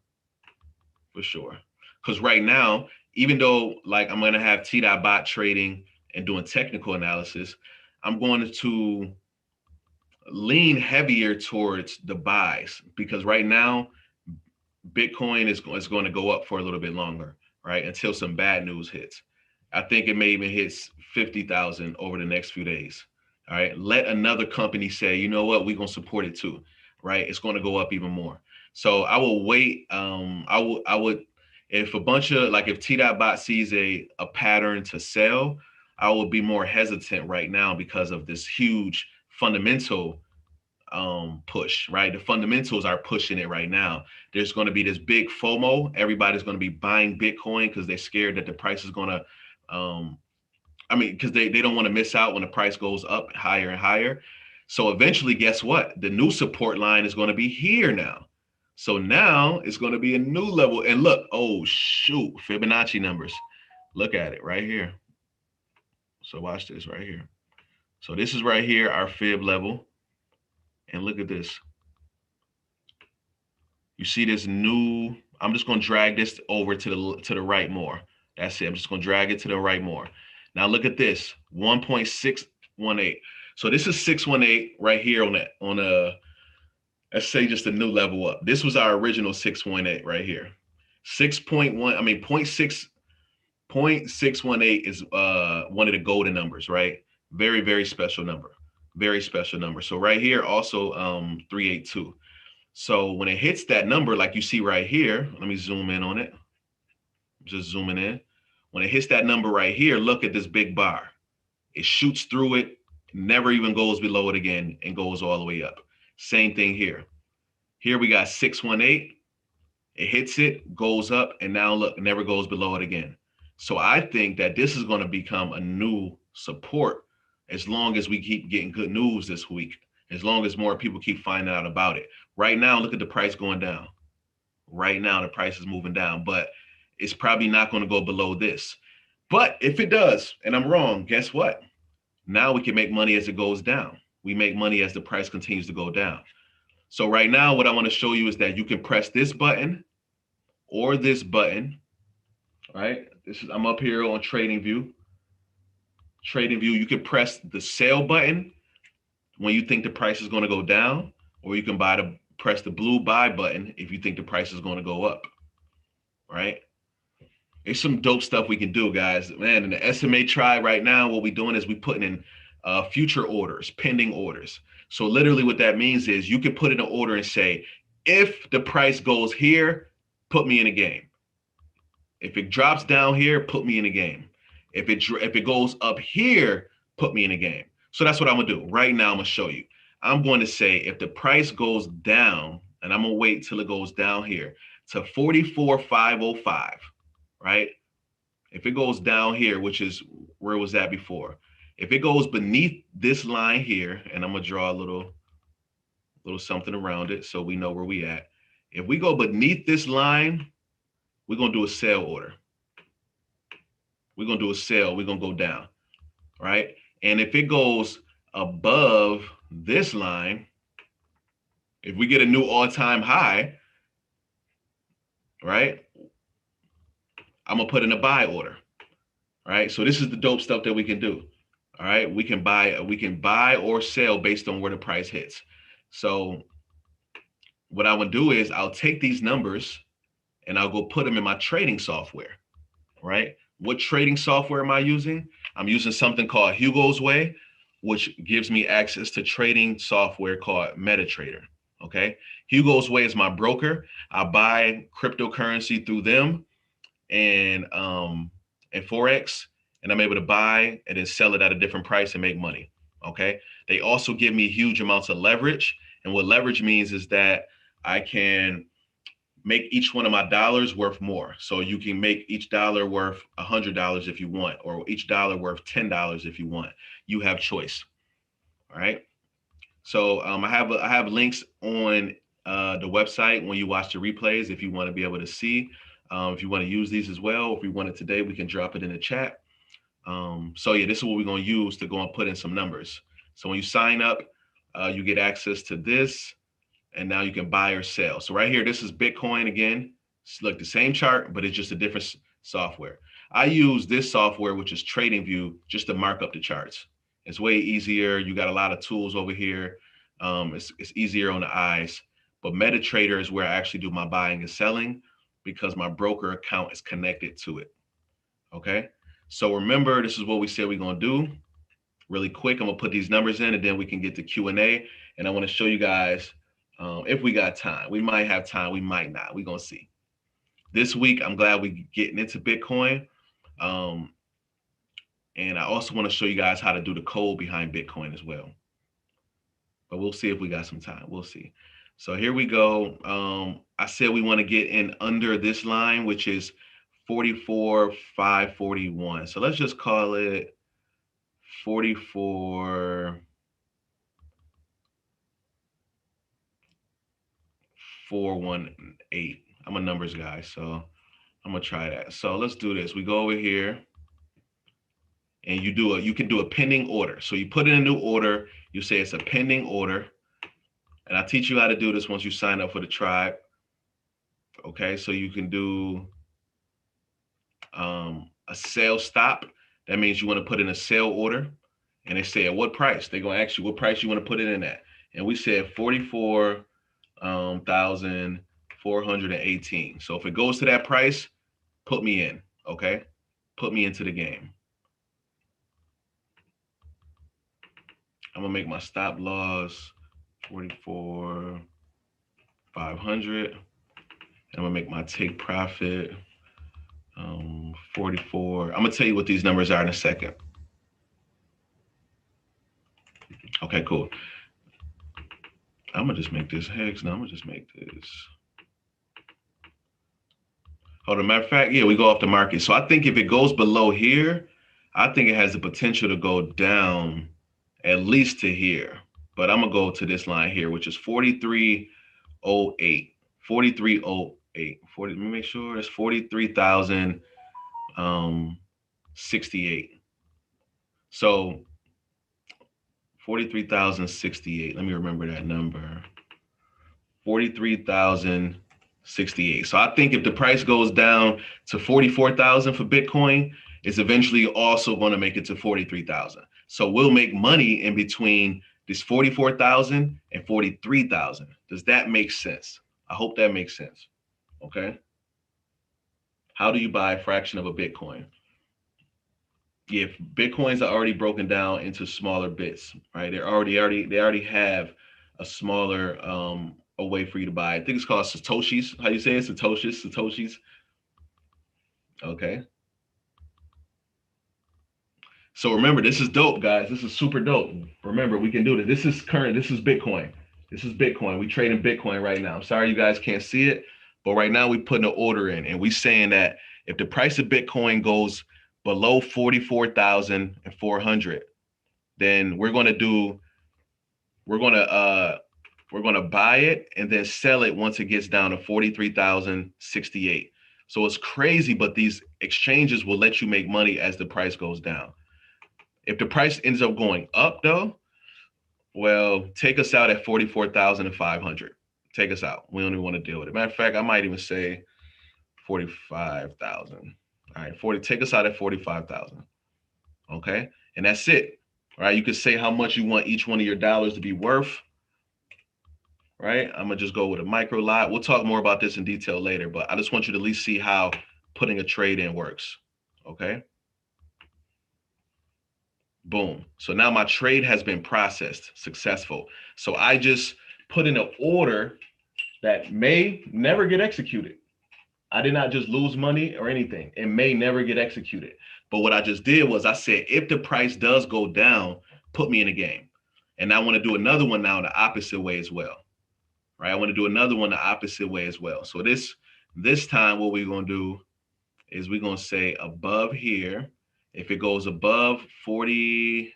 For sure. Because right now, even though like I'm gonna have T-Dot bot trading and doing technical analysis, I'm going to lean heavier towards the buys because right now Bitcoin is going to go up for a little bit longer, right? Until some bad news hits. I think it may even hit 50,000 over the next few days. All right. Let another company say, you know what, we're going to support it too, right? It's going to go up even more. So I will wait. I would, if a bunch of like if T.Bot sees a pattern to sell, I would be more hesitant right now because of this huge fundamental push, right? The fundamentals are pushing it right now. There's going to be this big FOMO. Everybody's going to be buying Bitcoin because they're scared that the price is going to, because they don't want to miss out when the price goes up higher and higher. So eventually, guess what? The new support line is going to be here now. So now it's going to be a new level. And look, oh, shoot, Fibonacci numbers. Look at it right here. So watch this right here. So this is right here, our fib level. And look at this. You see this new, I'm just going to drag this over to the right more. That's it. I'm just going to drag it to the right more. Now look at this, 1.618. So this is 618 right here on a let's say just a new level up. This was our original 6.8 right here. 6.1, I mean 0.618 is one of the golden numbers, right? Very, very special number. Very special number. So right here also 382. So when it hits that number, like you see right here, let me zoom in on it. Just zooming in. When it hits that number right here, look at this big bar. It shoots through it, never even goes below it again, and goes all the way up. Same thing here. Here we got 618. It hits it, goes up, and now look, never goes below it again. So I think that this is going to become a new support as long as we keep getting good news this week, as long as more people keep finding out about it. Right now, look at the price going down. Right now, the price is moving down, but it's probably not going to go below this. But if it does, and I'm wrong, guess what? Now we can make money as it goes down. We make money as the price continues to go down. So right now, what I want to show you is that you can press this button or this button, right? I'm up here on Trading View. Trading View, you can press the sell button when you think the price is going to go down, or you can press the blue buy button if you think the price is going to go up, right? There's some dope stuff we can do, guys. Man, in the SMA tribe right now, what we're doing is we putting in future orders, pending orders. So literally what that means is you can put in an order and say, if the price goes here, put me in a game. If it drops down here, put me in a game. If it goes up here, put me in a game. So that's what I'm gonna do. Right now, I'm gonna show you. I'm going to say if the price goes down, and I'm gonna wait till it goes down here to 44,505, right? If it goes down here, which is where it was at before, if it goes beneath this line here, and I'm gonna draw a little something around it so we know where we at. If we go beneath this line, we're gonna do a sell order. We're gonna do a sell. We're gonna go down, right? And if it goes above this line, if we get a new all-time high, right? I'm gonna put in a buy order, right? So this is the dope stuff that we can do. All right, we can buy or sell based on where the price hits. So what I would do is I'll take these numbers and I'll go put them in my trading software, right? What trading software am I using? I'm using something called Hugo's Way, which gives me access to trading software called MetaTrader. Okay. Hugo's Way is my broker. I buy cryptocurrency through them and Forex, and I'm able to buy and then sell it at a different price and make money. Okay. They also give me huge amounts of leverage. And what leverage means is that I can make each one of my dollars worth more. So you can make each dollar worth $100 if you want, or each dollar worth $10 if you want. You have choice. All right. So I have links on the website when you watch the replays if you want to be able to see. If you want to use these as well, if we want it today, we can drop it in the chat. So yeah, this is what we're going to use to go and put in some numbers. So when you sign up, you get access to this. And now you can buy or sell. So right here, this is Bitcoin again. It's like the same chart, but it's just a different software. I use this software, which is TradingView, just to mark up the charts. It's way easier. You got a lot of tools over here. It's easier on the eyes. But MetaTrader is where I actually do my buying and selling because my broker account is connected to it. Okay. So remember, this is what we said we're going to do. Really quick, I'm going to put these numbers in and then we can get to Q&A. And I want to show you guys if we got time. We might have time, we might not. We're gonna see. This week, I'm glad we're getting into Bitcoin. And I also want to show you guys how to do the code behind Bitcoin as well. But we'll see if we got some time. We'll see. So here we go. I said we want to get in under this line, which is 44,541. So let's just call it 44. 418. I'm a numbers guy, so I'm gonna try that. So let's do this. We go over here and you can do a pending order. So you put in a new order, you say it's a pending order. And I'll teach you how to do this once you sign up for the tribe. Okay, so you can do a sell stop. That means you want to put in a sell order. And they say at what price? They're gonna ask you what price you want to put it in at. And we said 44,418. So if it goes to that price, put me in. Okay, put me into the game. I'm gonna make my stop loss 44,500. And I'm gonna make my take profit 44. I'm gonna tell you what these numbers are in a second. Okay, cool. I'm gonna just make this hex. No, I'm gonna just make this. Hold on, matter of fact, yeah, we go off the market. So I think if it goes below here, I think it has the potential to go down at least to here. But I'm gonna go to this line here, which is 4308. 4308. 40, let me make sure it's 43,068. So 43,068. Let me remember that number. 43,068. So I think if the price goes down to 44,000 for Bitcoin, it's eventually also going to make it to 43,000. So we'll make money in between this 44,000 and 43,000. Does that make sense? I hope that makes sense. Okay. How do you buy a fraction of a Bitcoin? If Bitcoins are already broken down into smaller bits, right? They already have a smaller a way for you to buy. I think it's called Satoshis. How you say it? Satoshis. Okay. So remember, this is dope, guys. This is super dope. Remember, we can do this. This is current. This is Bitcoin. This is Bitcoin. We trading Bitcoin right now. I'm sorry you guys can't see it, but right now we putting an order in, and we saying that if the price of Bitcoin goes below 44,400, then we're gonna buy it and then sell it once it gets down to 43,068. So it's crazy, but these exchanges will let you make money as the price goes down. If the price ends up going up though, well, take us out at 44,500. Take us out. We don't even want to deal with it. Matter of fact, I might even say 45,000. All right, 40. Take us out at 45,000. Okay, and that's it. All right, you can say how much you want each one of your dollars to be worth. Right, I'm gonna just go with a micro lot. We'll talk more about this in detail later, but I just want you to at least see how putting a trade in works. Okay. Boom. So now my trade has been processed, successful. So I just put in an order that may never get executed. I did not just lose money or anything. It may never get executed. But what I just did was I said, if the price does go down, put me in a game. And I want to do another one now the opposite way as well. Right? I want to do another one the opposite way as well. So this time what we're going to do is we're going to say above here. If it goes above 40,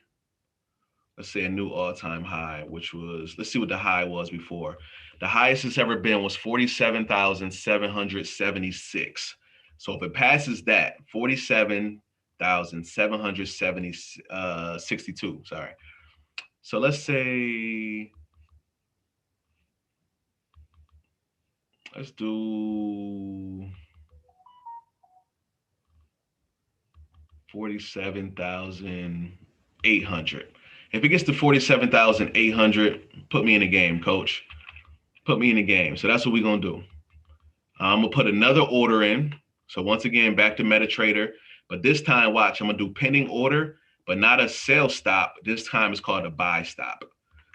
let's say a new all-time high, which was, let's see what the high was before. The highest it's ever been was 47,776. So if it passes that, 47,762, sorry. So let's say, let's do 47,800. If it gets to 47,800, put me in the game, coach. Put me in the game. So that's what we're going to do. I'm going to put another order in. So once again, back to MetaTrader. But this time, watch, I'm going to do pending order, but not a sell stop. This time it's called a buy stop.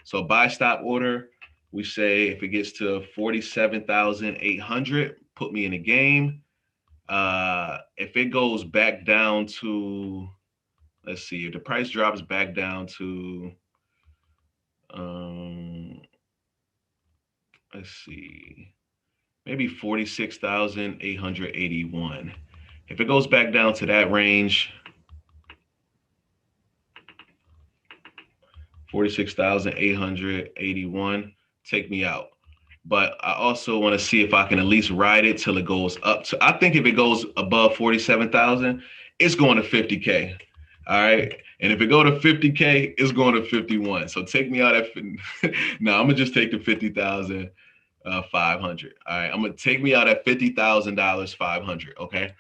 So buy stop order, we say if it gets to 47,800, put me in the game. If it goes back down to, let's see, if the price drops back down to, let's see, maybe 46,881. If it goes back down to that range, 46,881, take me out. But I also want to see if I can at least ride it till it goes up to, I think if it goes above 47,000, it's going to 50K. All right. And if it go to 50K, it's going to 51. So take me out at, no, I'm going to just take the 50,500. All right. I'm going to take me out at $50,000, 500. Okay.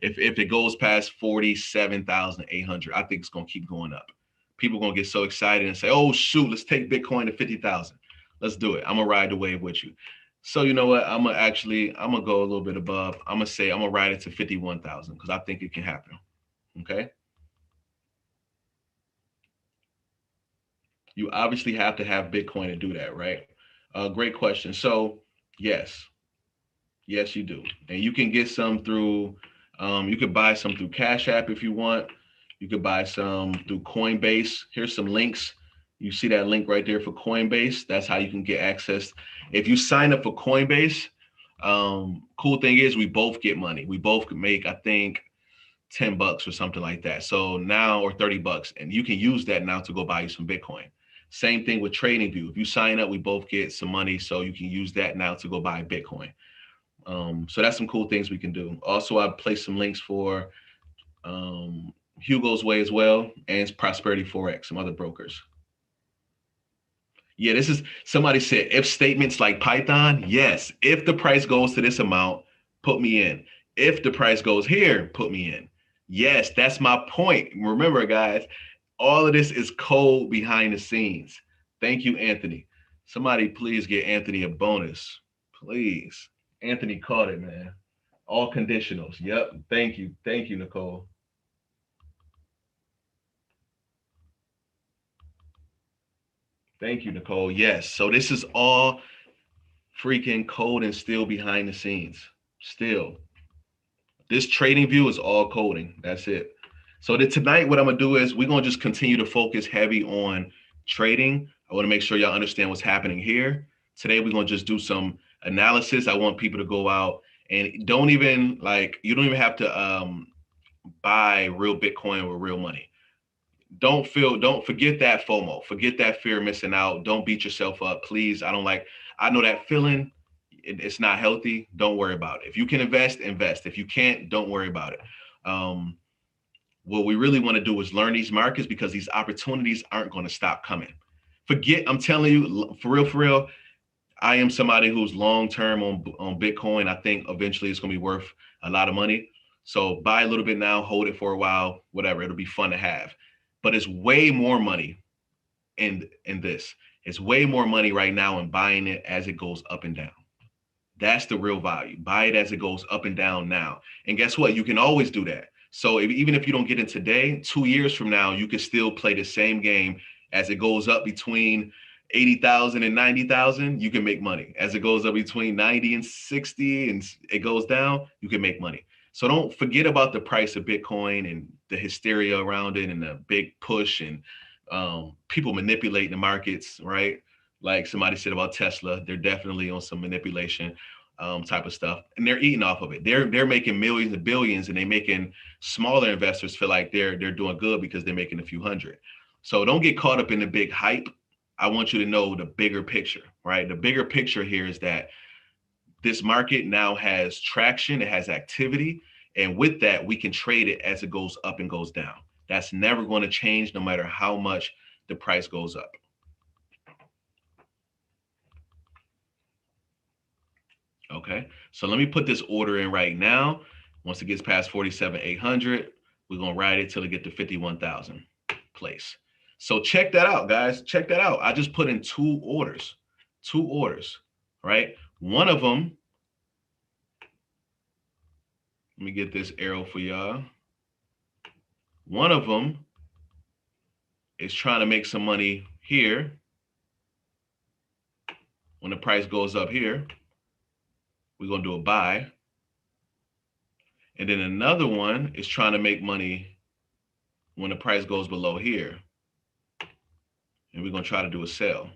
If it goes past 47,800, I think it's gonna keep going up. People are gonna get so excited and say, "Oh shoot, let's take Bitcoin to 50,000. Let's do it. I'm gonna ride the wave with you." So you know what? I'm gonna go a little bit above. I'm gonna ride it to 51,000 because I think it can happen. Okay. You obviously have to have Bitcoin to do that, right? Great question. So yes, yes, you do, and you can get some through. You could buy some through Cash App if you want. You could buy some through Coinbase. Here's some links. You see that link right there for Coinbase. That's how you can get access. If you sign up for Coinbase, cool thing is we both get money. We both make, I think, $10 or something like that. So now, or $30, and you can use that now to go buy you some Bitcoin. Same thing with TradingView. If you sign up, we both get some money, so you can use that now to go buy Bitcoin. So that's some cool things we can do. Also, I placed some links for Hugo's Way as well, and Prosperity Forex, some other brokers. Yeah, this is somebody said if statements like Python, yes. If the price goes to this amount, put me in. If the price goes here, put me in. Yes, that's my point. Remember, guys, all of this is code behind the scenes. Thank you, Anthony. Somebody please get Anthony a bonus. Please. Anthony caught it, man. All conditionals. Yep. Thank you. Thank you, Nicole. Thank you, Nicole. Yes. So this is all freaking code and still behind the scenes. Still. This trading view is all coding. That's it. So tonight, what I'm gonna do is we're gonna just continue to focus heavy on trading. I want to make sure y'all understand what's happening here. Today, we're gonna just do some analysis. I want people to go out and don't even like you don't even have to buy real Bitcoin with real money. Don't forget that FOMO, forget that fear of missing out. Don't beat yourself up, please. I know that feeling. It's not healthy. Don't worry about it. If you can invest, invest. If you can't, don't worry about it. Um, what we really want to do is learn these markets because these opportunities aren't going to stop coming. I'm telling you, for real, I am somebody who's long term on Bitcoin. I think eventually it's going to be worth a lot of money. So buy a little bit now, hold it for a while, whatever. It'll be fun to have. But it's way more money in this. It's way more money right now in buying it as it goes up and down. That's the real value. Buy it as it goes up and down now. And guess what? You can always do that. So even if you don't get in today, 2 years from now, you can still play the same game as it goes up between 80,000 and 90,000, you can make money. As it goes up between 90 and 60 and it goes down, you can make money. So don't forget about the price of Bitcoin and the hysteria around it and the big push and people manipulating the markets, right? Like somebody said about Tesla, they're definitely on some manipulation type of stuff, and they're eating off of it. They're making millions and billions, and they're making smaller investors feel like they're doing good because they're making a few hundred. So don't get caught up in the big hype. I want you to know the bigger picture, right? The bigger picture here is that this market now has traction, it has activity, and with that, we can trade it as it goes up and goes down. That's never going to change no matter how much the price goes up. Okay, so let me put this order in right now. Once it gets past 47,800, we're gonna ride it till it get to 51,000 place. So check that out, guys. Check that out. I just put in two orders, right? One of them, let me get this arrow for y'all. One of them is trying to make some money here when the price goes up here. We're gonna do a buy. And then another one is trying to make money when the price goes below here. And we're going to try to do a sell.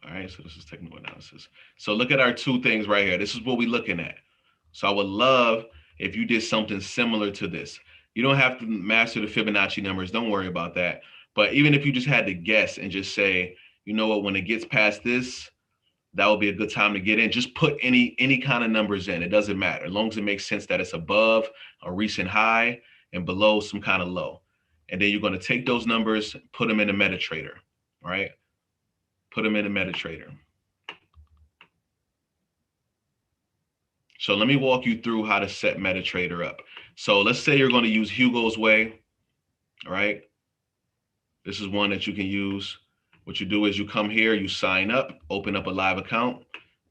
All right, so this is technical analysis. So look at our two things right here. This is what we're looking at. So I would love if you did something similar to this. You don't have to master the Fibonacci numbers. Don't worry about that. But even if you just had to guess and just say, you know what, when it gets past this, that would be a good time to get in. Just put any kind of numbers in. It doesn't matter. As long as it makes sense that it's above a recent high and below some kind of low. And then you're going to take those numbers, put them in a MetaTrader, right? Put them in a MetaTrader. So let me walk you through how to set MetaTrader up. So let's say you're going to use Hugo's Way, all right? This is one that you can use. What you do is you come here, you sign up, open up a live account.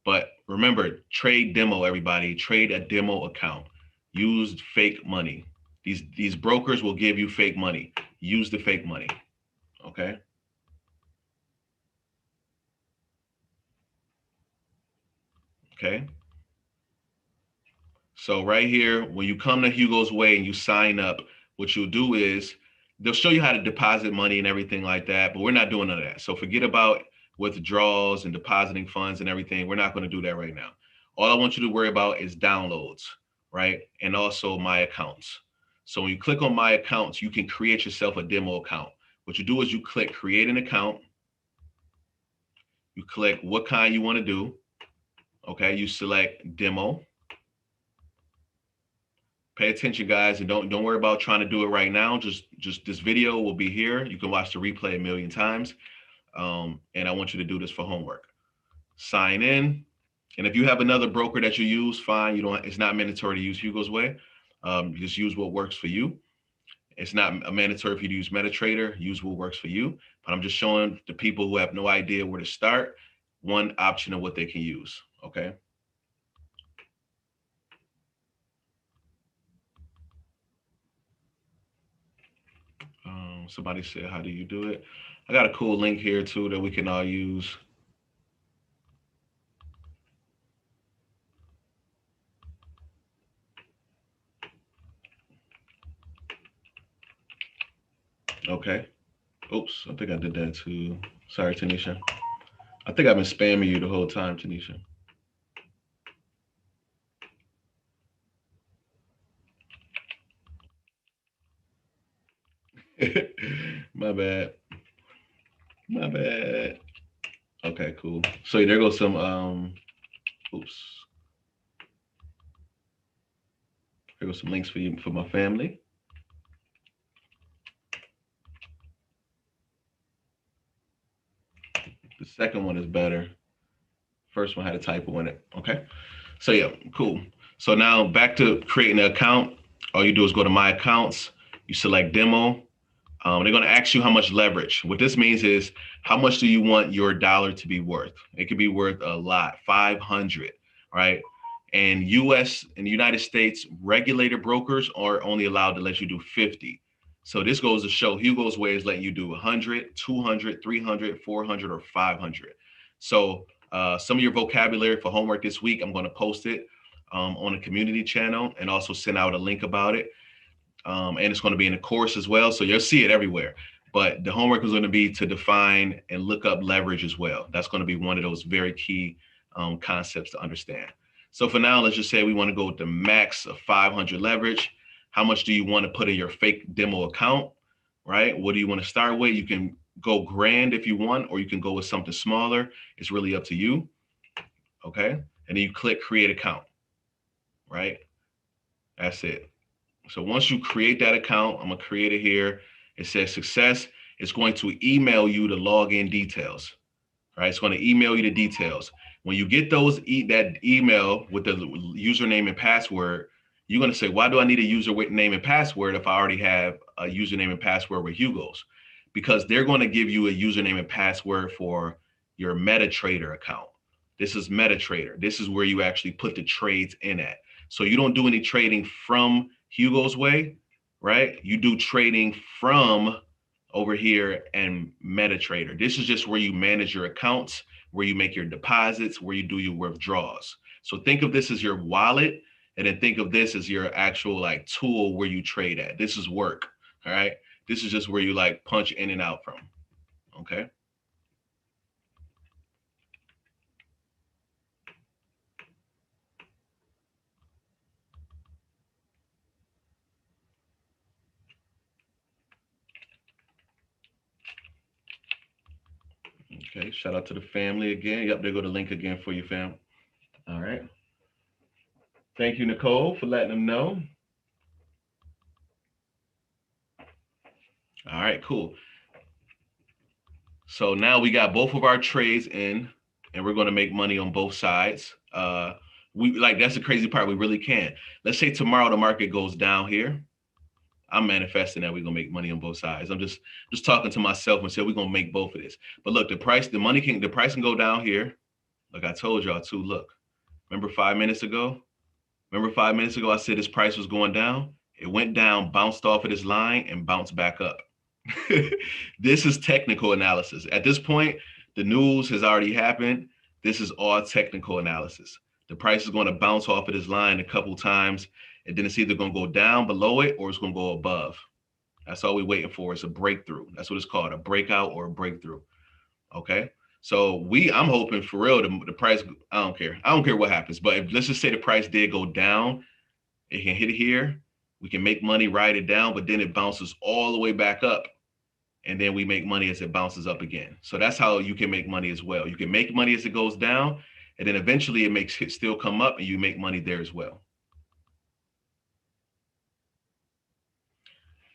But remember, trade demo, everybody. Trade a demo account. Use fake money. These brokers will give you fake money. Use the fake money, okay? Okay. So right here, when you come to Hugo's Way and you sign up, what you'll do is they'll show you how to deposit money and everything like that, but we're not doing none of that. So forget about withdrawals and depositing funds and everything. We're not going to do that right now. All I want you to worry about is downloads, right? And also my accounts. So when you click on my accounts, you can create yourself a demo account. What you do is you click create an account. You click what kind you want to do. Okay, you select demo. Pay attention, guys, and don't worry about trying to do it right now. Just this video will be here. You can watch the replay a million times. And I want you to do this for homework. Sign in. And if you have another broker that you use, fine. You don't. It's not mandatory to use Hugo's Way. Just use what works for you. It's not mandatory for you to use MetaTrader. Use what works for you. But I'm just showing the people who have no idea where to start one option of what they can use. Okay. Somebody said, how do you do it? I got a cool link here too that we can all use. Okay. Oops, I think I did that too. Sorry, Tanisha. I think I've been spamming you the whole time, Tanisha. My bad. My bad. Okay, cool. So there goes some oops. There goes some links for you for my family. The second one is better. First one had a typo in it. Okay. So yeah, cool. So now back to creating an account. All you do is go to my accounts, you select demo. They're going to ask you how much leverage. What this means is how much do you want your dollar to be worth? It could be worth a lot, 500, right? And US in the United States, regulated brokers are only allowed to let you do 50. So this goes to show Hugo's Way is letting you do 100, 200, 300, 400, or 500. So some of your vocabulary for homework this week, I'm going to post it on a community channel and also send out a link about it. And it's going to be in the course as well. So you'll see it everywhere. But the homework is going to be to define and look up leverage as well. That's going to be one of those very key concepts to understand. So for now, let's just say we want to go with the max of 500 leverage. How much do you want to put in your fake demo account, right? What do you want to start with? You can go grand if you want, or you can go with something smaller. It's really up to you, okay? And then you click create account, right? That's it. So once you create that account, I'm gonna create it here. It says success. It's going to email you the login details. All right, it's going to email you the details. When you get that email with the username and password, you're going to say, why do I need a username and password if I already have a username and password with Hugo's? Because they're going to give you a username and password for your MetaTrader account. This is MetaTrader. This is where you actually put the trades in at. So you don't do any trading from Hugo's Way, right? You do trading from over here and MetaTrader. This is just where you manage your accounts, where you make your deposits, where you do your withdrawals. So think of this as your wallet, and then think of this as your actual like tool where you trade at. This is work, all right? This is just where you like punch in and out from, okay? Okay, shout out to the family again. Yep, there go the link again for you, fam. All right. Thank you, Nicole, for letting them know. All right, cool. So now we got both of our trades in, and we're going to make money on both sides. That's the crazy part. We really can. Let's say tomorrow the market goes down here. I'm manifesting that we're gonna make money on both sides. I'm just talking to myself and say we're gonna make both of this. But look, the price can go down here. Like I told y'all too. Look, remember 5 minutes ago? Remember 5 minutes ago I said this price was going down? It went down, bounced off of this line, and bounced back up. This is technical analysis. At this point, the news has already happened. This is all technical analysis. The price is going to bounce off of this line a couple times, and then it's either going to go down below it or it's going to go above. That's all we're waiting for. It's a breakthrough. That's what it's called, a breakout or a breakthrough. Okay. So I'm hoping for real the price. I don't care. I don't care what happens. But let's just say the price did go down, it can hit it here. We can make money, ride it down, but then it bounces all the way back up, and then we make money as it bounces up again. So that's how you can make money as well. You can make money as it goes down, and then eventually it makes it still come up, and you make money there as well.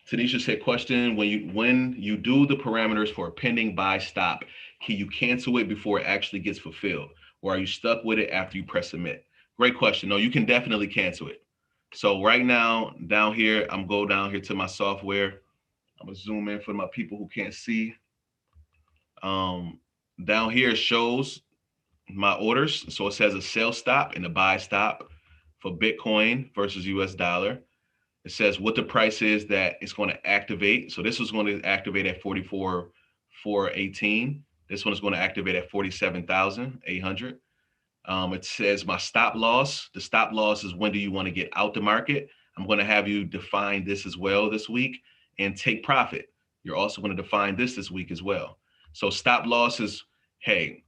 Tanisha said, question, when you do the parameters for a pending buy stop, can you cancel it before it actually gets fulfilled? Or are you stuck with it after you press submit? Great question. No, you can definitely cancel it. So right now, down here, I'm go down here to my software. I'm gonna zoom in for my people who can't see. Down here it shows my orders. So it says a sell stop and a buy stop for Bitcoin versus US dollar. It says what the price is that it's going to activate. So this was going to activate at 44,418. This one is going to activate at 47,800. It says my stop loss. The stop loss is when do you want to get out the market. I'm going to have you define this as well this week, and take profit. You're also going to define this week as well. So stop loss is, hey,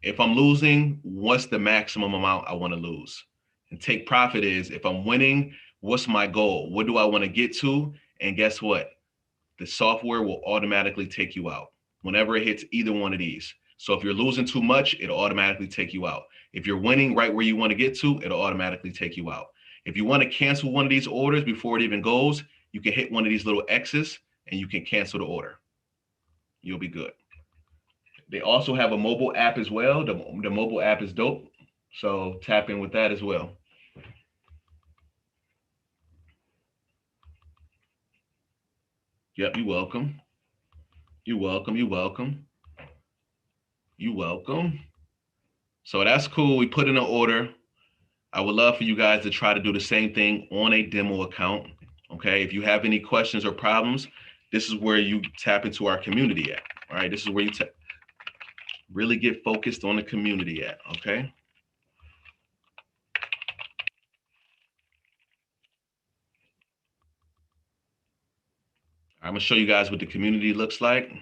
if I'm losing, what's the maximum amount I want to lose? And take profit is, if I'm winning, what's my goal? What do I want to get to? And guess what? The software will automatically take you out whenever it hits either one of these. So if you're losing too much, it'll automatically take you out. If you're winning right where you want to get to, it'll automatically take you out. If you want to cancel one of these orders before it even goes, you can hit one of these little X's and you can cancel the order. You'll be good. They also have a mobile app as well. The mobile app is dope. So tap in with that as well. Yep, you're welcome. You're welcome. You're welcome. You're welcome. So that's cool. We put in an order. I would love for you guys to try to do the same thing on a demo account. Okay. If you have any questions or problems, this is where you tap into our community at. All right. This is where you really get focused on the community at. Okay. I'm going to show you guys what the community looks like.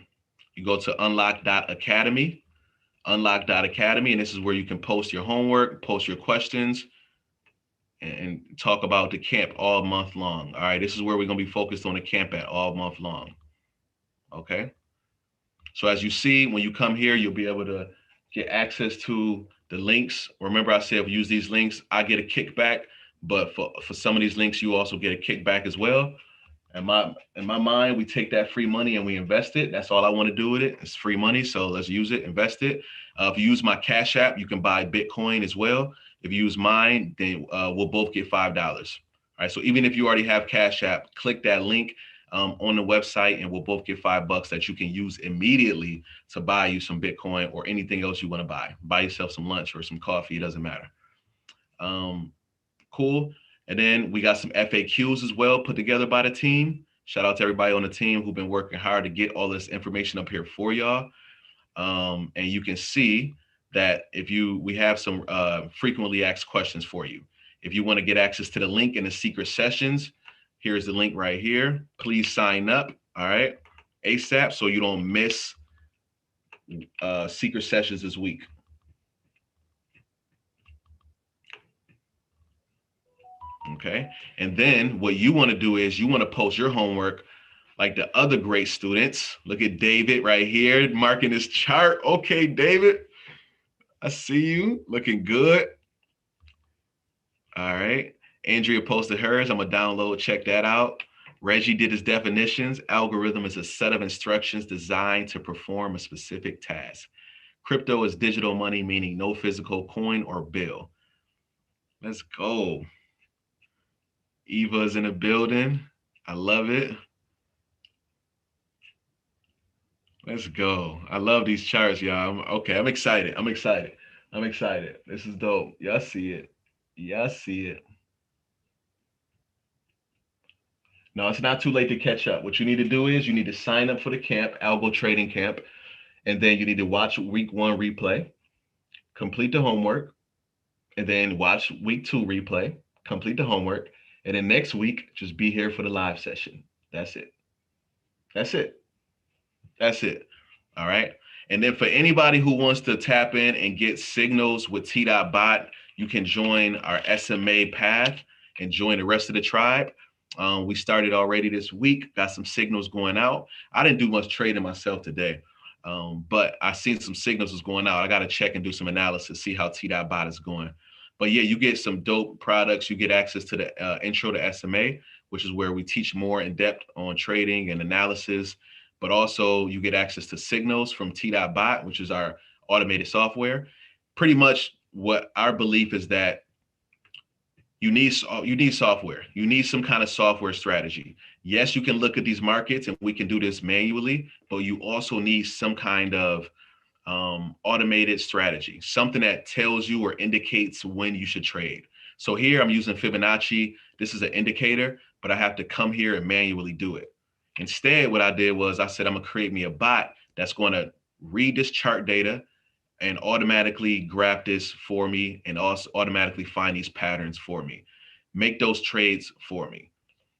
You go to unlock.academy, unlock.academy, and this is where you can post your homework, post your questions, and talk about the camp all month long. All right, this is where we're going to be focused on the camp at all month long. Okay. So as you see, when you come here, you'll be able to get access to the links. Remember, I said if we use these links, I get a kickback, but for some of these links, you also get a kickback as well. In my mind, we take that free money and we invest it. That's all I want to do with it. It's free money, so let's use it, invest it. If you use my Cash App, you can buy Bitcoin as well. If you use mine, then we'll both get $5. All right, so even if you already have Cash App, click that link on the website and we'll both get $5 that you can use immediately to buy you some Bitcoin or anything else you want to buy. Buy yourself some lunch or some coffee, it doesn't matter. Cool. And then we got some FAQs as well put together by the team. Shout out to everybody on the team who've been working hard to get all this information up here for y'all. And you can see that we have some frequently asked questions for you. If you want to get access to the link in the secret sessions, here's the link right here. Please sign up, all right, ASAP, so you don't miss secret sessions this week. Okay. And then what you want to do is you want to post your homework like the other great students. Look at David right here marking his chart. Okay, David, I see you looking good. All right. Andrea posted hers. I'm going to download, check that out. Reggie did his definitions. Algorithm is a set of instructions designed to perform a specific task. Crypto is digital money, meaning no physical coin or bill. Let's go. Eva's in the building. I love it. Let's go. I love these charts, y'all. Okay, I'm excited. I'm excited. I'm excited. This is dope. Y'all see it. Y'all see it. No, it's not too late to catch up. What you need to do is you need to sign up for the camp, Algo-Trading camp, and then you need to watch week 1 replay, complete the homework, and then watch week 2 replay, complete the homework, and then next week just be here for the live session. That's it. That's it. That's it. All right. And then for anybody who wants to tap in and get signals with T.Bot, you can join our SMA path and join the rest of the tribe. We started already this week, got some signals going out. I didn't do much trading myself today, but I seen some signals was going out. I got to check and do some analysis, see how T.Bot is going. But yeah, you get some dope products. You get access to the intro to SMA, which is where we teach more in depth on trading and analysis, but also you get access to signals from T.Bot, which is our automated software. Pretty much what our belief is that you need software. You need some kind of software strategy. Yes, you can look at these markets and we can do this manually, but you also need some kind of automated strategy, something that tells you or indicates when you should trade. So here I'm using Fibonacci. This is an indicator, but I have to come here and manually do it. Instead, what I did was I said, I'm gonna create me a bot that's gonna read this chart data and automatically graph this for me and also automatically find these patterns for me, make those trades for me.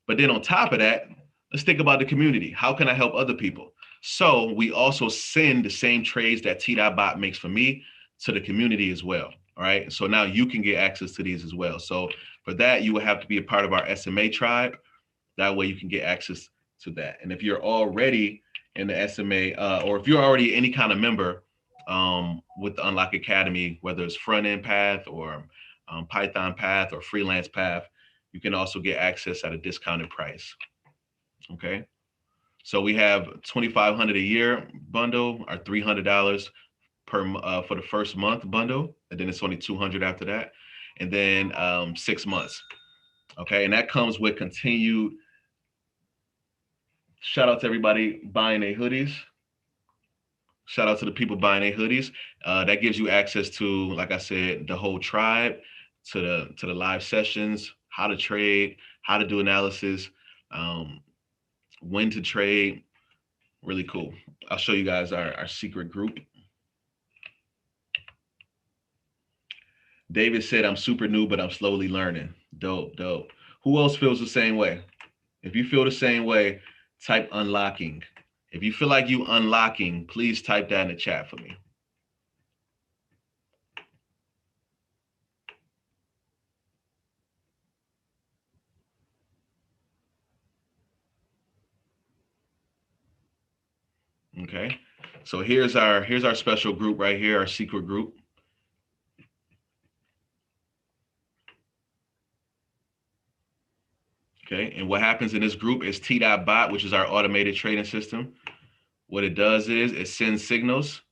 But then on top of that, let's think about the community. How can I help other people? So we also send the same trades that T.Bot makes for me to the community as well. All right. So now you can get access to these as well. So for that, you will have to be a part of our SMA tribe. That way you can get access to that. And if you're already in the SMA, or if you're already any kind of member with the Unlock Academy, whether it's front end path or Python path or freelance path, you can also get access at a discounted price. Okay. So we have 2,500 a year bundle, or $300 per for the first month bundle, and then it's only 200 after that, and then 6 months. Okay, and that comes with continued. Shout out to everybody buying their hoodies. Shout out to the people buying their hoodies. That gives you access to, like I said, the whole tribe, to the live sessions, how to trade, how to do analysis, um, when to trade. Really cool. I'll show you guys our secret group. David said, I'm super new, but I'm slowly learning. Dope, dope. Who else feels the same way? If you feel the same way, type unlocking. If you feel like you unlocking, please type that in the chat for me. Okay. So here's our special group right here, our secret group. Okay. And what happens in this group is T.Bot, which is our automated trading system. What it does is it sends signals,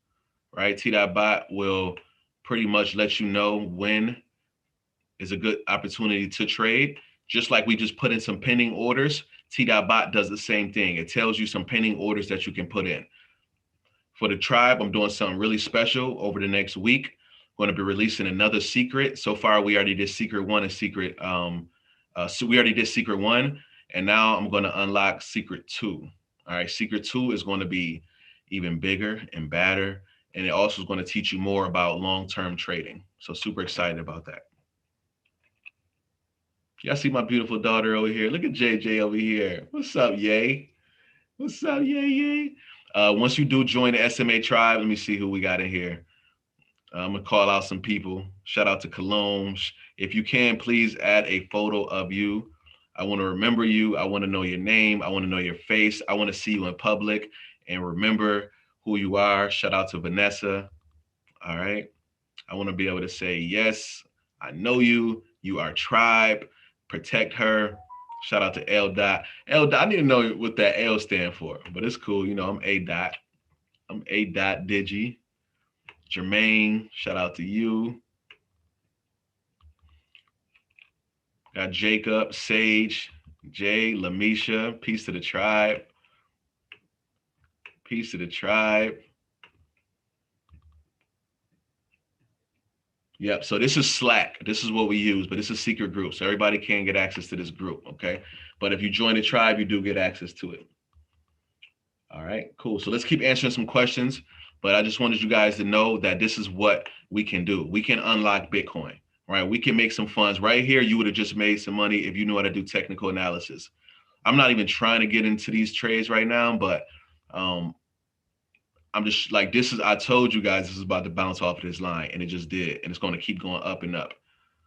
right? T.Bot will pretty much let you know when is a good opportunity to trade. Just like we just put in some pending orders, T.Bot does the same thing. It tells you some pending orders that you can put in. For the tribe, I'm doing something really special over the next week. I'm going to be releasing another secret. So far, we already did secret one and secret. So we already did secret one, and now I'm going to unlock secret two. All right, secret two is going to be even bigger and badder, and it also is going to teach you more about long-term trading. So super excited about that. Y'all see my beautiful daughter over here. Look at JJ over here. What's up, Yay? What's up, Yay? Once you do join the SMA tribe, let me see who we got in here. I'm gonna call out some people. Shout out to Cologne. If you can, please add a photo of you. I want to remember you. I want to know your name. I want to know your face. I want to see you in public and remember who you are. Shout out to Vanessa. All right. I want to be able to say, yes, I know you. You are tribe. Protect her. Shout out to L dot. L dot. I need to know what that L stand for, but it's cool. You know, I'm A dot. I'm A dot Digi. Jermaine, shout out to you. Got Jacob, Sage, Jay, Lamisha, peace to the tribe. Peace to the tribe. Yep. So this is Slack. This is what we use, but it's a secret group. So everybody can get access to this group. Okay. But if you join the tribe, you do get access to it. All right, cool. So let's keep answering some questions. But I just wanted you guys to know that this is what we can do. We can unlock Bitcoin, right? We can make some funds right here. You would have just made some money if you knew how to do technical analysis. I'm not even trying to get into these trades right now, but I'm just like, I told you guys this is about to bounce off of this line, and it just did. And it's going to keep going up and up.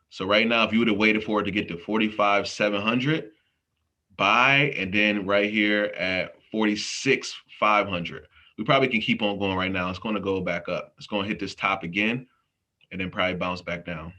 So right now, if you would have waited for it to get to 45,700, buy, and then right here at 46,500. We probably can keep on going right now. It's going to go back up. It's going to hit this top again and then probably bounce back down.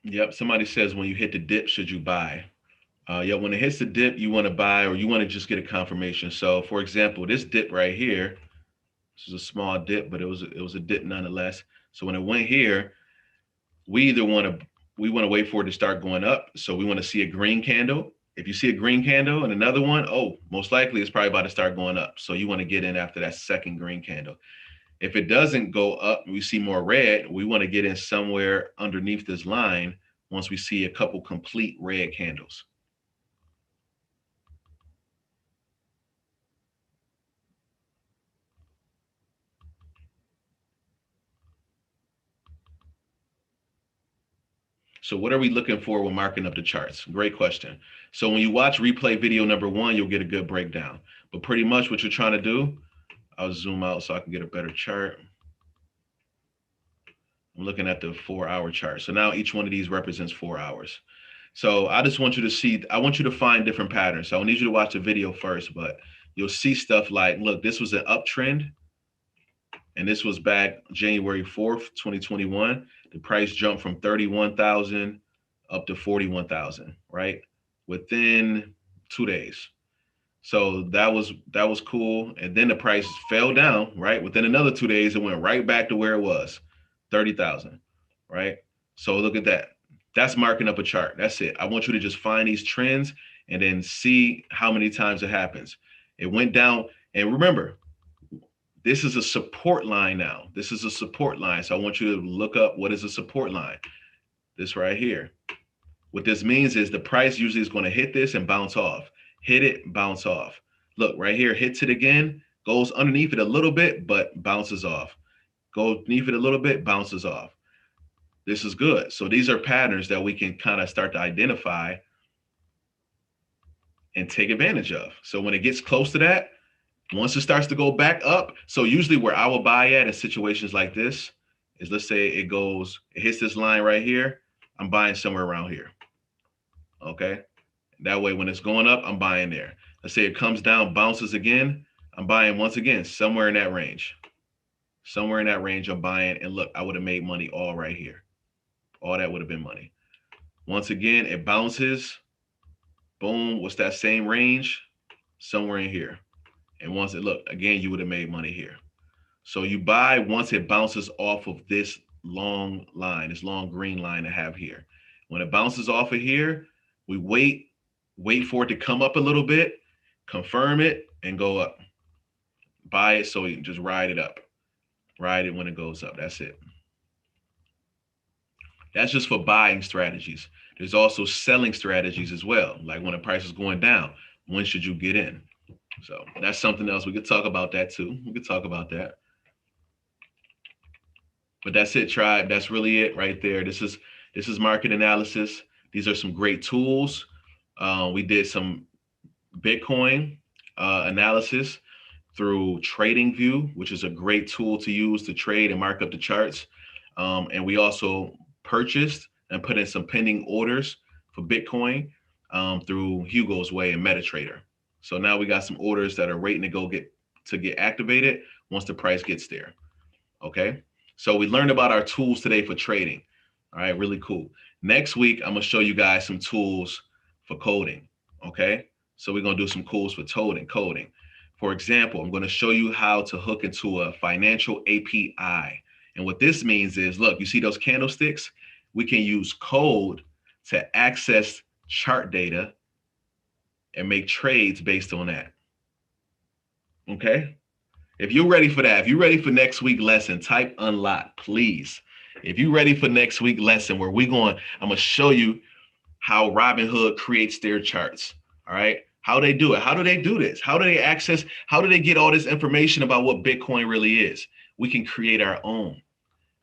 Yep. Somebody says when you hit the dip, should you buy? Yeah, when it hits the dip, you want to buy or you want to just get a confirmation. So, for example, this dip right here, this is a small dip, but it was a dip nonetheless. So when it went here, we either want to wait for it to start going up. So we want to see a green candle. If you see a green candle and another one, oh, most likely it's probably about to start going up. So you want to get in after that second green candle. If it doesn't go up, we see more red, we want to get in somewhere underneath this line once we see a couple complete red candles. So what are we looking for when marking up the charts? Great question. So when you watch replay video number 1, you'll get a good breakdown. But pretty much what you're trying to do, I'll zoom out so I can get a better chart. I'm looking at the 4-hour chart. So now each one of these represents 4 hours. So I just want you to see, I want you to find different patterns. So I need you to watch the video first, but you'll see stuff like, look, this was an uptrend. And this was back January 4th, 2021. The price jumped from 31,000 up to 41,000, right? Within 2 days. So that was cool. And then the price fell down, right? Within another 2 days, it went right back to where it was, 30,000, right? So look at that. That's marking up a chart. That's it. I want you to just find these trends and then see how many times it happens. It went down. And remember, this is a support line now. This is a support line. So I want you to look up what is a support line. This right here. What this means is the price usually is going to hit this and bounce off. Hit it, bounce off. Look, right here, hits it again, goes underneath it a little bit, but bounces off. Go underneath it a little bit, bounces off. This is good. So these are patterns that we can kind of start to identify and take advantage of. So when it gets close to that, once it starts to go back up, so usually where I will buy at in situations like this is, let's say it hits this line right here, I'm buying somewhere around here. Okay. That way, when it's going up, I'm buying there. Let's say it comes down, bounces again, I'm buying once again, somewhere in that range. Somewhere in that range, I'm buying. And look, I would have made money all right here. All that would have been money. Once again, it bounces. Boom. What's that same range? Somewhere in here. And once it, look, again, you would have made money here. So you buy once it bounces off of this long line, this long green line I have here. When it bounces off of here, we wait for it to come up a little bit, confirm it, and go up. Buy it so you can just ride it up. Ride it when it goes up. That's it. That's just for buying strategies. There's also selling strategies as well. Like when the price is going down, when should you get in? So that's something else. We could talk about that too. We could talk about that. But that's it, tribe. That's really it right there. This is market analysis. These are some great tools. We did some Bitcoin analysis through TradingView, which is a great tool to use to trade and mark up the charts. And we also purchased and put in some pending orders for Bitcoin. through Hugo's Way and MetaTrader. So now we got some orders that are waiting to get activated once the price gets there. Okay. So we learned about our tools today for trading. All right, really cool. Next week, I'm gonna show you guys some tools for coding. Okay. So we're gonna do some tools for coding. For example, I'm gonna show you how to hook into a financial API. And what this means is, look, you see those candlesticks? We can use code to access chart data and make trades based on that. Okay. If you're ready for that, if you're ready for next week lesson, type unlock, please. If you're ready for next week lesson where I'm gonna show you how Robinhood creates their charts. All right. How they do it. How do they do this? How do they get all this information about what Bitcoin really is? We can create our own.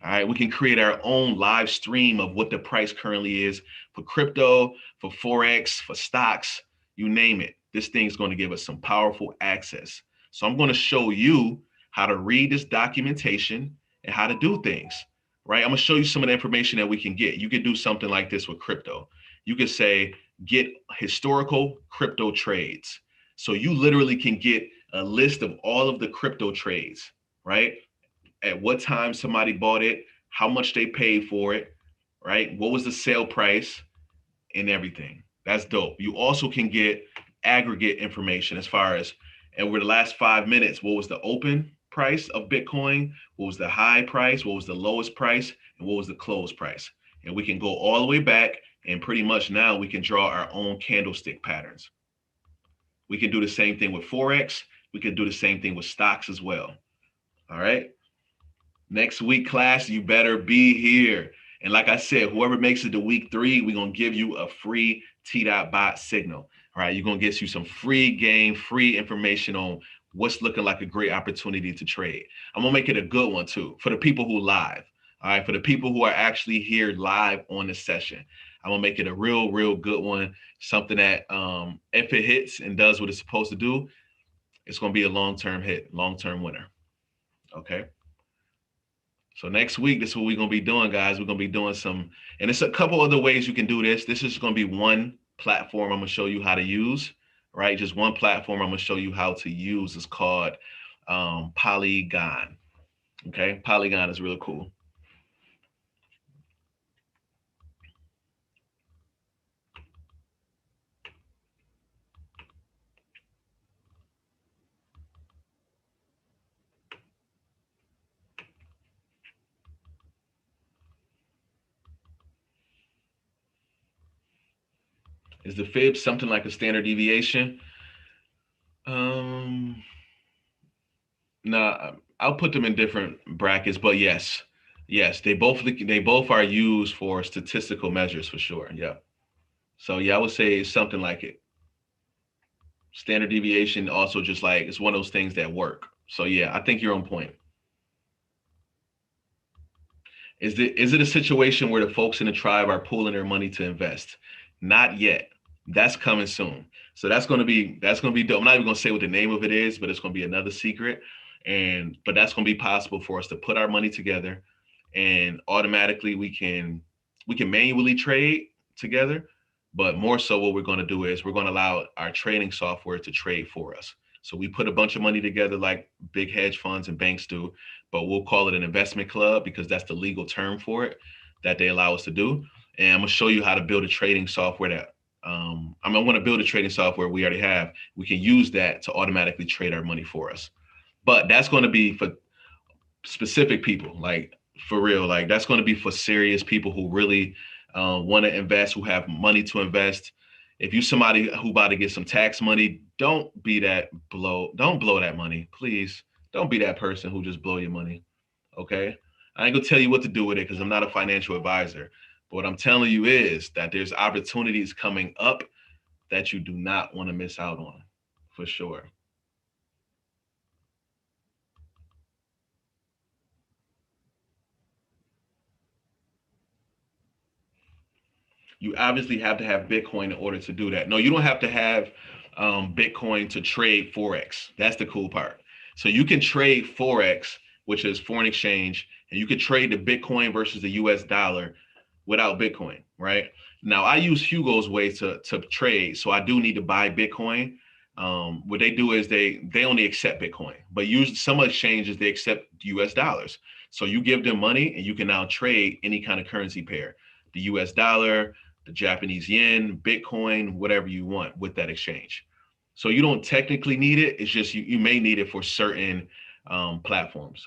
All right, we can create our own live stream of what the price currently is for crypto, for Forex, for stocks, you name it. This thing's going to give us some powerful access. So I'm going to show you how to read this documentation and how to do things, right? I'm going to show you some of the information that we can get. You could do something like this with crypto. You could say, get historical crypto trades. So you literally can get a list of all of the crypto trades, right? At what time somebody bought it, how much they paid for it, right? What was the sale price and everything. That's dope. You also can get aggregate information as far as over the last 5 minutes, what was the open price of Bitcoin? What was the high price? What was the lowest price? And what was the close price? And we can go all the way back and pretty much now we can draw our own candlestick patterns. We can do the same thing with Forex. We can do the same thing with stocks as well. All right. Next week, class, you better be here. And like I said, whoever makes it to week 3, we're going to give you a free T.bot signal. All right, you're going to get you some free game, free information on what's looking like a great opportunity to trade. I'm going to make it a good one too for the people who live. All right, for the people who are actually here live on the session. I'm going to make it a real good one, something that if it hits and does what it's supposed to do, it's going to be a long-term hit, long-term winner. Okay. So next week, this is what we're going to be doing, guys. We're going to be doing and it's a couple other ways you can do this. This is going to be one platform I'm going to show you how to use, right? Just one platform I'm going to show you how to use. It's called Polygon. Okay, Polygon is really cool. Is the fib something like a standard deviation? Nah, I'll put them in different brackets, but yes, they both are used for statistical measures for sure. Yeah. So yeah, I would say something like it. Standard deviation also just like it's one of those things that work. So yeah, I think you're on point. Is it a situation where the folks in the tribe are pooling their money to invest? Not yet. That's coming soon. So that's gonna be dope. I'm not even gonna say what the name of it is, but it's gonna be another secret. But that's gonna be possible for us to put our money together, and automatically we can manually trade together. But more so, what we're gonna do is we're gonna allow our trading software to trade for us. So we put a bunch of money together like big hedge funds and banks do, but we'll call it an investment club because that's the legal term for it that they allow us to do. And I'm gonna show you how to build a trading software that I want to build a trading software we already have. We can use that to automatically trade our money for us. But that's going to be for specific people, like for real. Like that's going to be for serious people who really want to invest, who have money to invest. If you somebody who about to get some tax money, don't blow that money, please. Don't be that person who just blow your money. Okay. I ain't gonna tell you what to do with it because I'm not a financial advisor. But what I'm telling you is that there's opportunities coming up that you do not want to miss out on, for sure. You obviously have to have Bitcoin in order to do that. No, you don't have to have Bitcoin to trade Forex. That's the cool part. So you can trade Forex, which is foreign exchange, and you can trade the Bitcoin versus the US dollar without Bitcoin, right? Now I use Hugo's way to trade, so I do need to buy Bitcoin. What they do is they only accept Bitcoin, but usually some exchanges they accept US dollars. So you give them money and you can now trade any kind of currency pair, the US dollar, the Japanese yen, Bitcoin, whatever you want with that exchange. So you don't technically need it. It's just you may need it for certain platforms.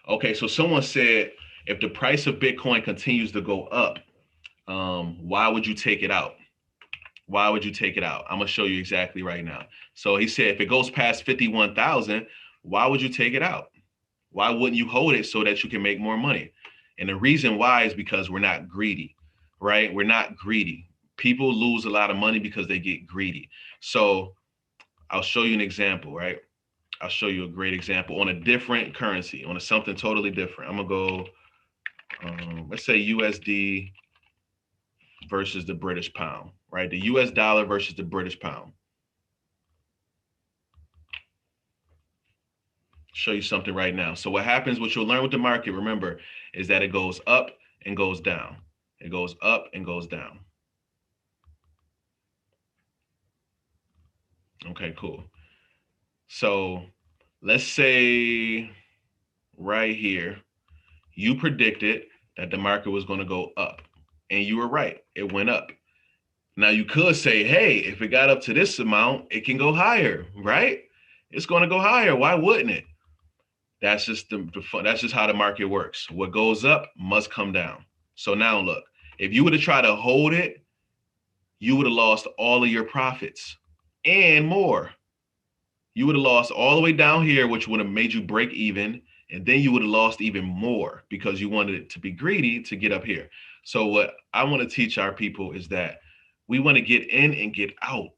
Okay, so someone said if the price of Bitcoin continues to go up, why would you take it out? Why would you take it out? I'm gonna show you exactly right now. So he said if it goes past 51,000, why would you take it out? Why wouldn't you hold it so that you can make more money? And the reason why is because we're not greedy, right? We're not greedy. People lose a lot of money because they get greedy. So I'll show you an example, right? I'll show you a great example on a different currency, on a something totally different. I'm gonna go, let's say USD versus the British pound, right? The US dollar versus the British pound. Show you something right now. So what happens, what you'll learn with the market, remember, is that it goes up and goes down. It goes up and goes down. Okay, cool. So let's say right here, you predicted that the market was going to go up, and you were right. It went up. Now you could say, hey, if it got up to this amount, it can go higher, right? It's going to go higher. Why wouldn't it? That's just that's just how the market works. What goes up must come down. So now look, if you were to try to hold it, you would have lost all of your profits and more. You would have lost all the way down here, which would have made you break even. And then you would have lost even more because you wanted it to be greedy to get up here. So what I want to teach our people is that we want to get in and get out.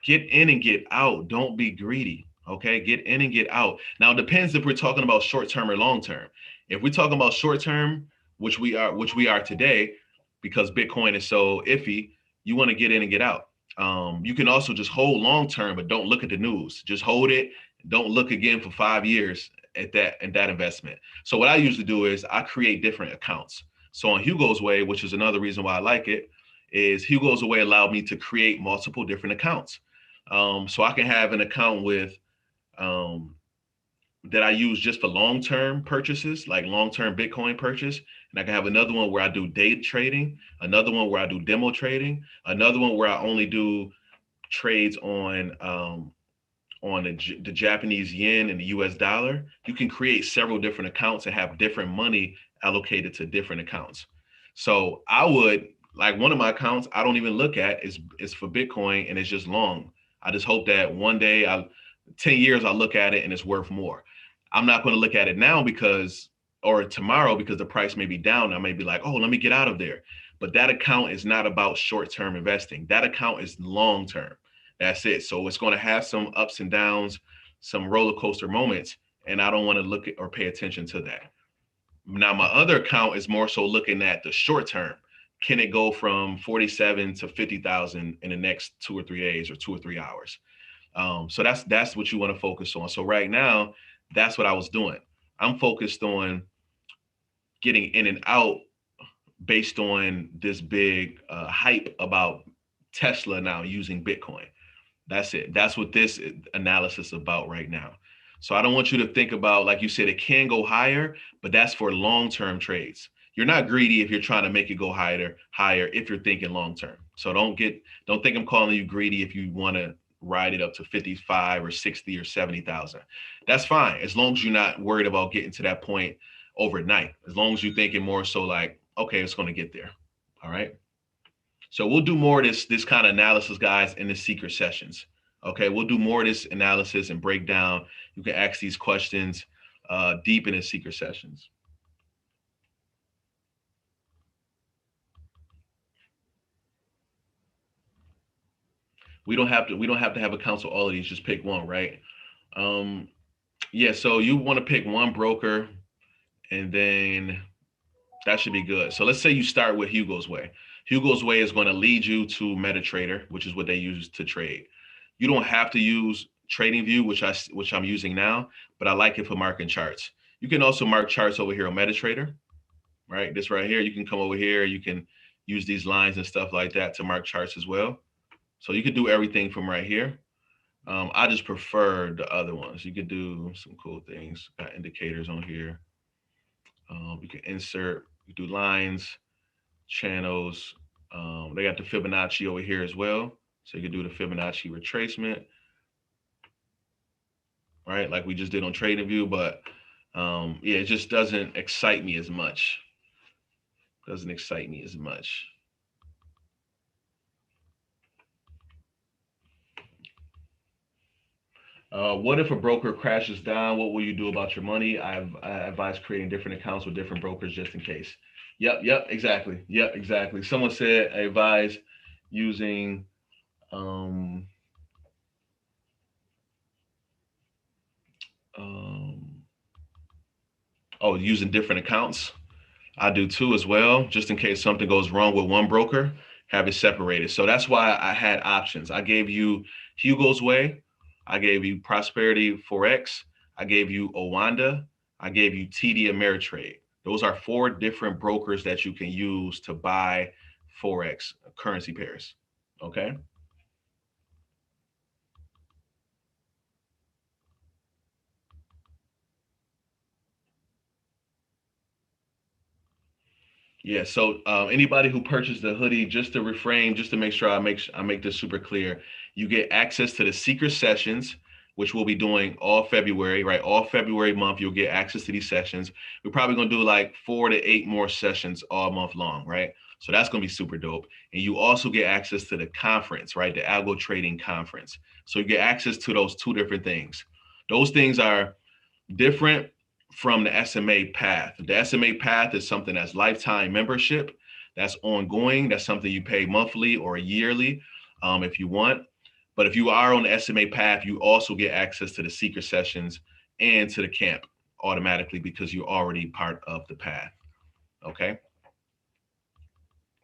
Get in and get out. Don't be greedy. Okay. Get in and get out. Now it depends if we're talking about short term or long term. If we're talking about short term, which we are today, because Bitcoin is so iffy, you want to get in and get out. You can also just hold long term, but don't look at the news. Just hold it. Don't look again for 5 years at that investment. So what I usually do is I create different accounts. So on Hugo's Way, which is another reason why I like it, is Hugo's Way allowed me to create multiple different accounts. So I can have an account with um, that I use just for long-term purchases, like long-term Bitcoin purchase. And I can have another one where I do day trading, another one where I do demo trading, another one where I only do trades on the Japanese yen and the US dollar. You can create several different accounts and have different money allocated to different accounts. So I would like one of my accounts I don't even look at is for Bitcoin and it's just long. I just hope that one day 10 years I look at it and it's worth more. I'm not going to look at it now because or tomorrow because the price may be down. I may be like, oh, let me get out of there. But that account is not about short-term investing. That account is long-term. That's it. So it's going to have some ups and downs, some roller coaster moments, and I don't want to look at or pay attention to that. Now, my other account is more so looking at the short term. Can it go from 47 to 50,000 in the next 2 or 3 days or 2 or 3 hours? So that's what you want to focus on. So right now, that's what I was doing. I'm focused on getting in and out based on this big hype about Tesla now using Bitcoin. That's it. That's what this analysis is about right now. So I don't want you to think about, like you said, it can go higher, but that's for long-term trades. You're not greedy if you're trying to make it go higher if you're thinking long-term. So don't think I'm calling you greedy if you want to ride it up to 55 or 60 or 70,000. That's fine. As long as you're not worried about getting to that point overnight. As long as you're thinking more so like, okay, it's going to get there. All right. So we'll do more of this kind of analysis, guys, in the secret sessions. Okay, we'll do more of this analysis and breakdown. You can ask these questions deep in the secret sessions. We don't have to have accounts for all of these. Just pick one, right? Um, yeah. So you want to pick one broker, and then that should be good. So let's say you start with Hugo's Way. Hugo's Way is going to lead you to MetaTrader, which is what they use to trade. You don't have to use Trading View, which I'm using now, but I like it for marking charts. You can also mark charts over here on MetaTrader, right? This right here, you can come over here, you can use these lines and stuff like that to mark charts as well. So you could do everything from right here. I just prefer the other ones. You could do some cool things. Got indicators on here. You can insert, you do lines, channels. They got the Fibonacci over here as well. So you can do the Fibonacci retracement, right? Like we just did on Trading View, but yeah, it just doesn't excite me as much. Doesn't excite me as much. What if a broker crashes down? What will you do about your money? I advise creating different accounts with different brokers just in case. Yep, exactly. Yep, exactly. Someone said I advise using um, um, using different accounts. I do too as well, just in case something goes wrong with one broker, have it separated. So that's why I had options. I gave you Hugo's Way, I gave you Prosperity Forex, I gave you Owanda, I gave you TD Ameritrade. Those are 4 different brokers that you can use to buy Forex currency pairs. Okay. Yeah. So anybody who purchased the hoodie, just to reframe, just to make sure I make this super clear, you get access to the secret sessions, which we'll be doing all February, right? All February month, you'll get access to these sessions. We're probably gonna do like 4 to 8 more sessions all month long, right? So that's gonna be super dope. And you also get access to the conference, right? The Algo-Trading conference. So you get access to those 2 different things. Those things are different from the SMA path. The SMA path is something that's lifetime membership, that's ongoing, that's something you pay monthly or yearly if you want. But if you are on the SMA path, you also get access to the secret sessions and to the camp automatically because you're already part of the path. Okay.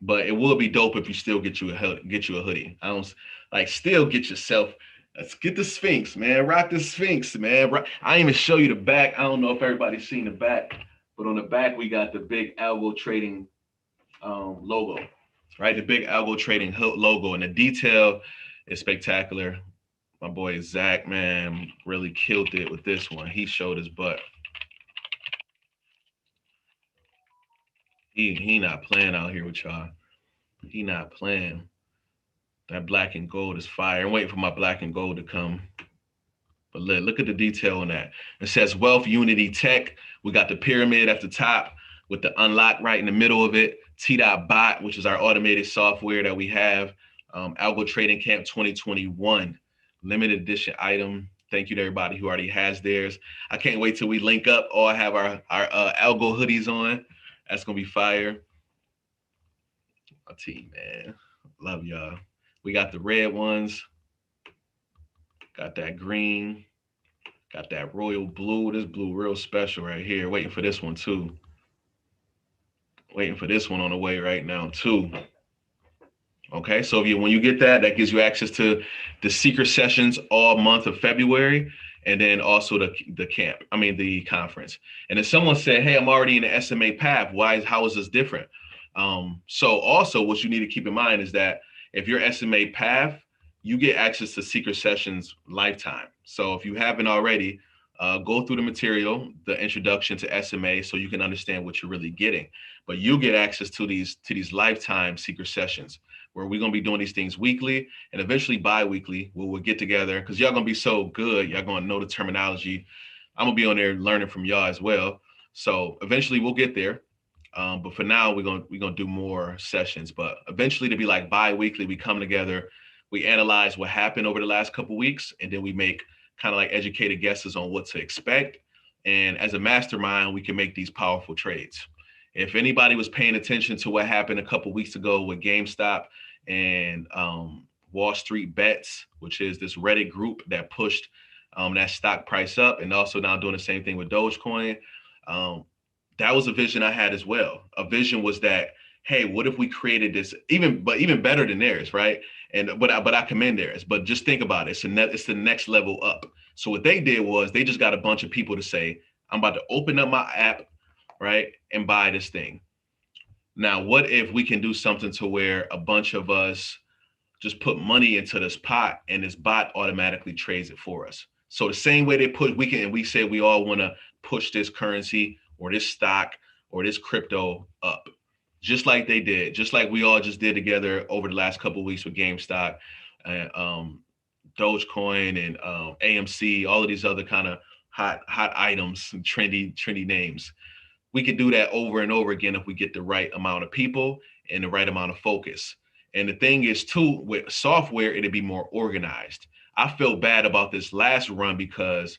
But it will be dope if you still get you a hoodie. I don't like still get yourself. Let's get the Sphinx, man. Rock the Sphinx, man. I didn't even show you the back. I don't know if everybody's seen the back, but on the back we got the big Algo-Trading logo, right? The big Algo-Trading logo, and the detail is spectacular. My boy Zach, man, really killed it with this one. He showed his butt. He not playing out here with y'all. He not playing. That black and gold is fire. I'm waiting for my black and gold to come. But look at the detail on that. It says Wealth Unity Tech. We got the pyramid at the top with the unlock right in the middle of it. T.Bot, which is our automated software that we have. Algo Trading Camp 2021, limited edition item. Thank you to everybody who already has theirs. I can't wait till we link up. All have our Algo hoodies on. That's gonna be fire. My team, man. Love y'all. We got the red ones. Got that green. Got that royal blue. This blue real special right here. Waiting for this one too. Waiting for this one on the way right now too. Okay, so when you get that, that gives you access to the secret sessions all month of February, and then also the camp. I mean the conference. And if someone said, "Hey, I'm already in the SMA path. How is this different?" So also, what you need to keep in mind is that if you're SMA path, you get access to secret sessions lifetime. So if you haven't already, go through the material, the introduction to SMA, so you can understand what you're really getting. But you get access to these lifetime secret sessions where we're gonna be doing these things weekly and eventually bi-weekly, where we'll get together because y'all gonna be so good, y'all gonna know the terminology. I'm gonna be on there learning from y'all as well. So eventually we'll get there. But for now, we're gonna do more sessions. But eventually, to be like bi-weekly, we come together, we analyze what happened over the last couple of weeks, and then we make kind of like educated guesses on what to expect. And as a mastermind, we can make these powerful trades. If anybody was paying attention to what happened a couple of weeks ago with GameStop and Wall Street Bets, which is this Reddit group that pushed that stock price up, and also now doing the same thing with Dogecoin. Um, that was a vision I had as well. A vision was that hey, what if we created this even better than theirs, right? And but I commend theirs. But just think about it. It's the next level up. So what they did was they just got a bunch of people to say, I'm about to open up my app, right, and buy this thing. Now, what if we can do something to where a bunch of us just put money into this pot and this bot automatically trades it for us? So the same way they put we say we all want to push this currency or this stock or this crypto up, just like they did, just like we all just did together over the last couple of weeks with GameStop and Dogecoin and AMC, all of these other kind of hot items and trendy names. We could do that over and over again if we get the right amount of people and the right amount of focus. And the thing is, too, with software, it'd be more organized. I feel bad about this last run because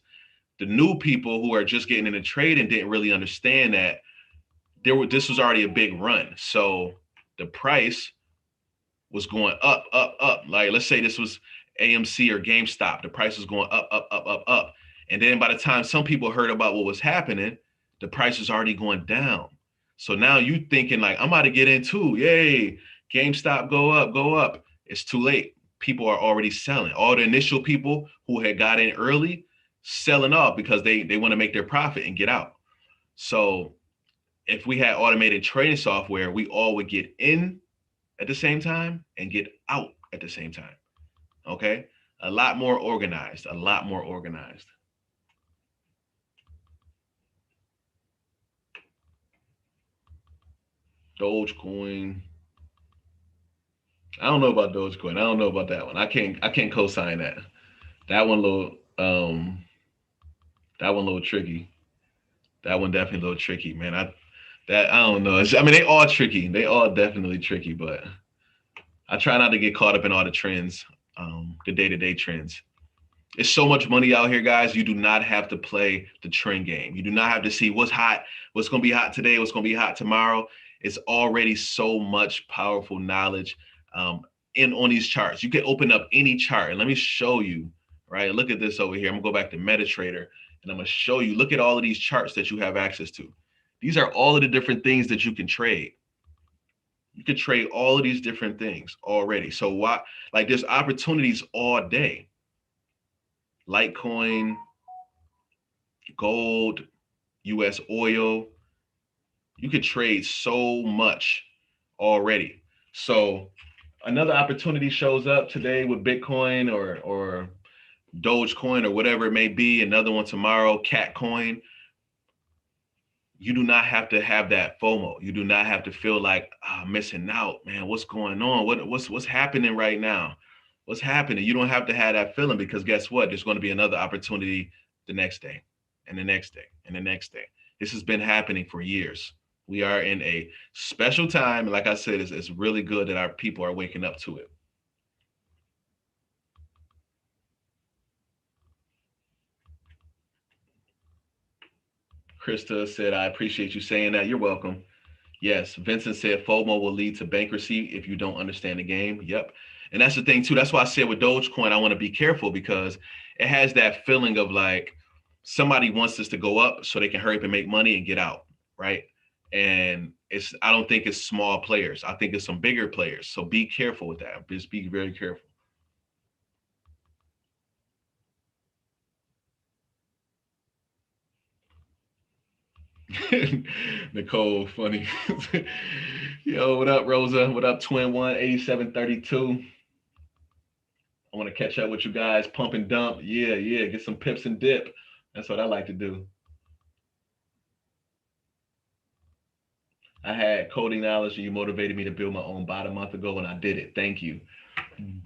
the new people who are just getting into trading didn't really understand that this was already a big run. So the price was going up, up, up. Like, let's say this was AMC or GameStop, the price was going up, up, up, up, up. And then by the time some people heard about what was happening, the price was already going down. So now you thinking like, I'm about to get in too. Yay, GameStop go up, go up. It's too late. People are already selling. All the initial people who had got in early, selling off because they want to make their profit and get out. So if we had automated trading software, we all would get in at the same time and get out at the same time. Okay? A lot more organized, a lot more organized. Dogecoin. I don't know about Dogecoin. I don't know about that one. I can't co-sign that. That one little that one a little tricky. That one definitely a little tricky, man. I don't know. I mean, they all tricky. They all definitely tricky, but I try not to get caught up in all the trends, the day-to-day trends. It's so much money out here, guys. You do not have to play the trend game. You do not have to see what's hot, what's going to be hot today, what's going to be hot tomorrow. It's already so much powerful knowledge in on these charts. You can open up any chart and let me show you, right? Look at this over here. I'm going to go back to MetaTrader and I'm going to show you. Look at all of these charts that you have access to. These are all of the different things that you can trade. You can trade all of these different things already. So why, like there's opportunities all day. Litecoin, gold, US oil. You could trade so much already. So another opportunity shows up today with Bitcoin or Dogecoin or whatever it may be, another one tomorrow, Catcoin. You do not have to have that FOMO. You do not have to feel like I'm missing out, man. What's going on? What's happening right now? What's happening? You don't have to have that feeling because guess what? There's going to be another opportunity the next day and the next day and the next day. This has been happening for years. We are in a special time. Like I said, it's really good that our people are waking up to it. Krista said, I appreciate you saying that. You're welcome. Yes, Vincent said FOMO will lead to bankruptcy if you don't understand the game. Yep. And that's the thing too. That's why I said with Dogecoin, I want to be careful because it has that feeling of like somebody wants this to go up so they can hurry up and make money and get out, right? And I don't think it's small players. I think it's some bigger players. So be careful with that. Just be very careful. Nicole, funny. Yo, what up, Rosa? What up, Twin One 8732? I want to catch up with you guys, pump and dump. Yeah, yeah, get some pips and dip. That's what I like to do. I had coding knowledge and you motivated me to build my own bot a month ago and I did it. Thank you.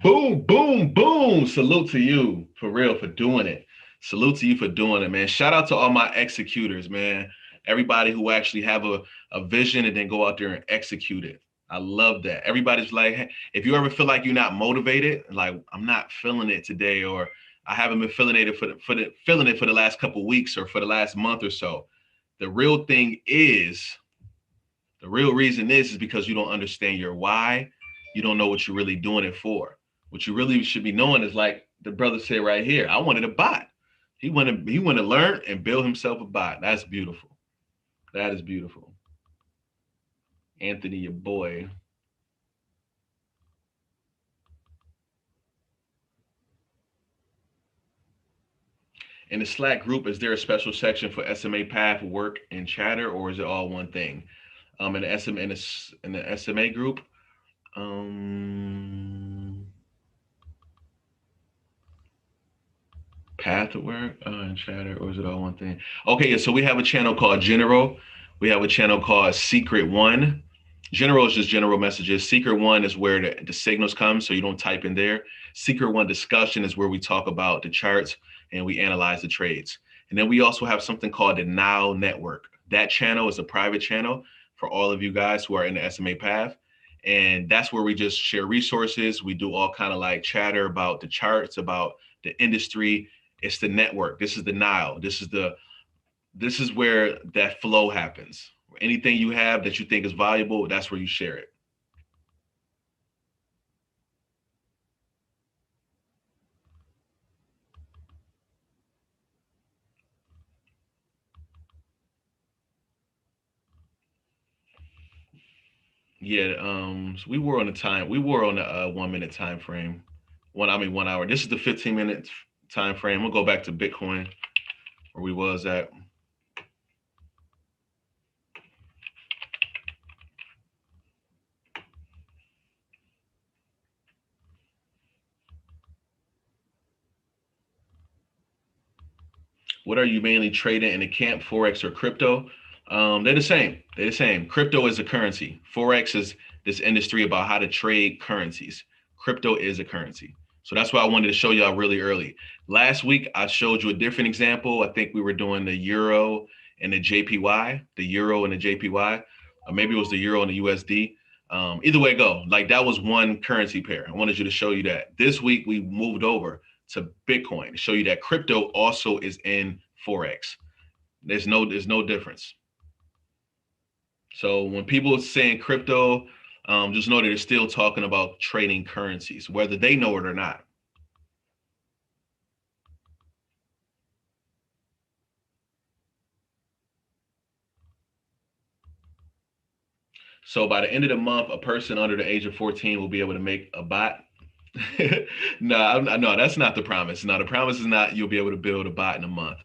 Boom, boom, boom. Salute to you for real for doing it. Salute to you for doing it, man. Shout out to all my executors, man. Everybody who actually have a vision and then go out there and execute it. I love that. Everybody's like, hey, if you ever feel like you're not motivated, like I'm not feeling it today, or I haven't been feeling it feeling it for the last couple of weeks or for the last month or so. The real thing is, the real reason is because you don't understand your why. You don't know what you're really doing it for. What you really should be knowing is like the brother said right here. I wanted a bot. He wanted to learn and build himself a bot. That's beautiful. That is beautiful. Anthony, your boy. In the Slack group, is there a special section for SMA path, work, and chatter, or is it all one thing? In the SMA in the SMA group, um, path to work and chatter, or is it all one thing? Okay, yeah. So we have a channel called General. We have a channel called Secret One. General is just general messages. Secret One is where the signals come, so you don't type in there. Secret One discussion is where we talk about the charts and we analyze the trades. And then we also have something called the Now Network. That channel is a private channel for all of you guys who are in the SMA path. And that's where we just share resources. We do all kind of like chatter about the charts, about the industry. It's the network. This is the Nile. This is where that flow happens. Anything you have that you think is valuable, that's where you share it. Yeah, so we were on a 1 minute time frame. 1 hour. This is the 15 minute time frame. We'll go back to Bitcoin where we was at. What are you mainly trading in the camp, Forex or crypto? They're the same. They're the same. Crypto is a currency. Forex is this industry about how to trade currencies. Crypto is a currency. So that's why I wanted to show y'all really early. Last week, I showed you a different example. I think we were doing the euro and the JPY, the euro and the JPY, or maybe it was the euro and the USD. Either way, go. Like that was one currency pair. I wanted you to show you that. This week, we moved over to Bitcoin to show you that crypto also is in Forex. There's no difference. So when people are saying crypto, just know that they're still talking about trading currencies, whether they know it or not. So by the end of the month, a person under the age of 14 will be able to make a bot. No, that's not the promise. No, the promise is not you'll be able to build a bot in a month.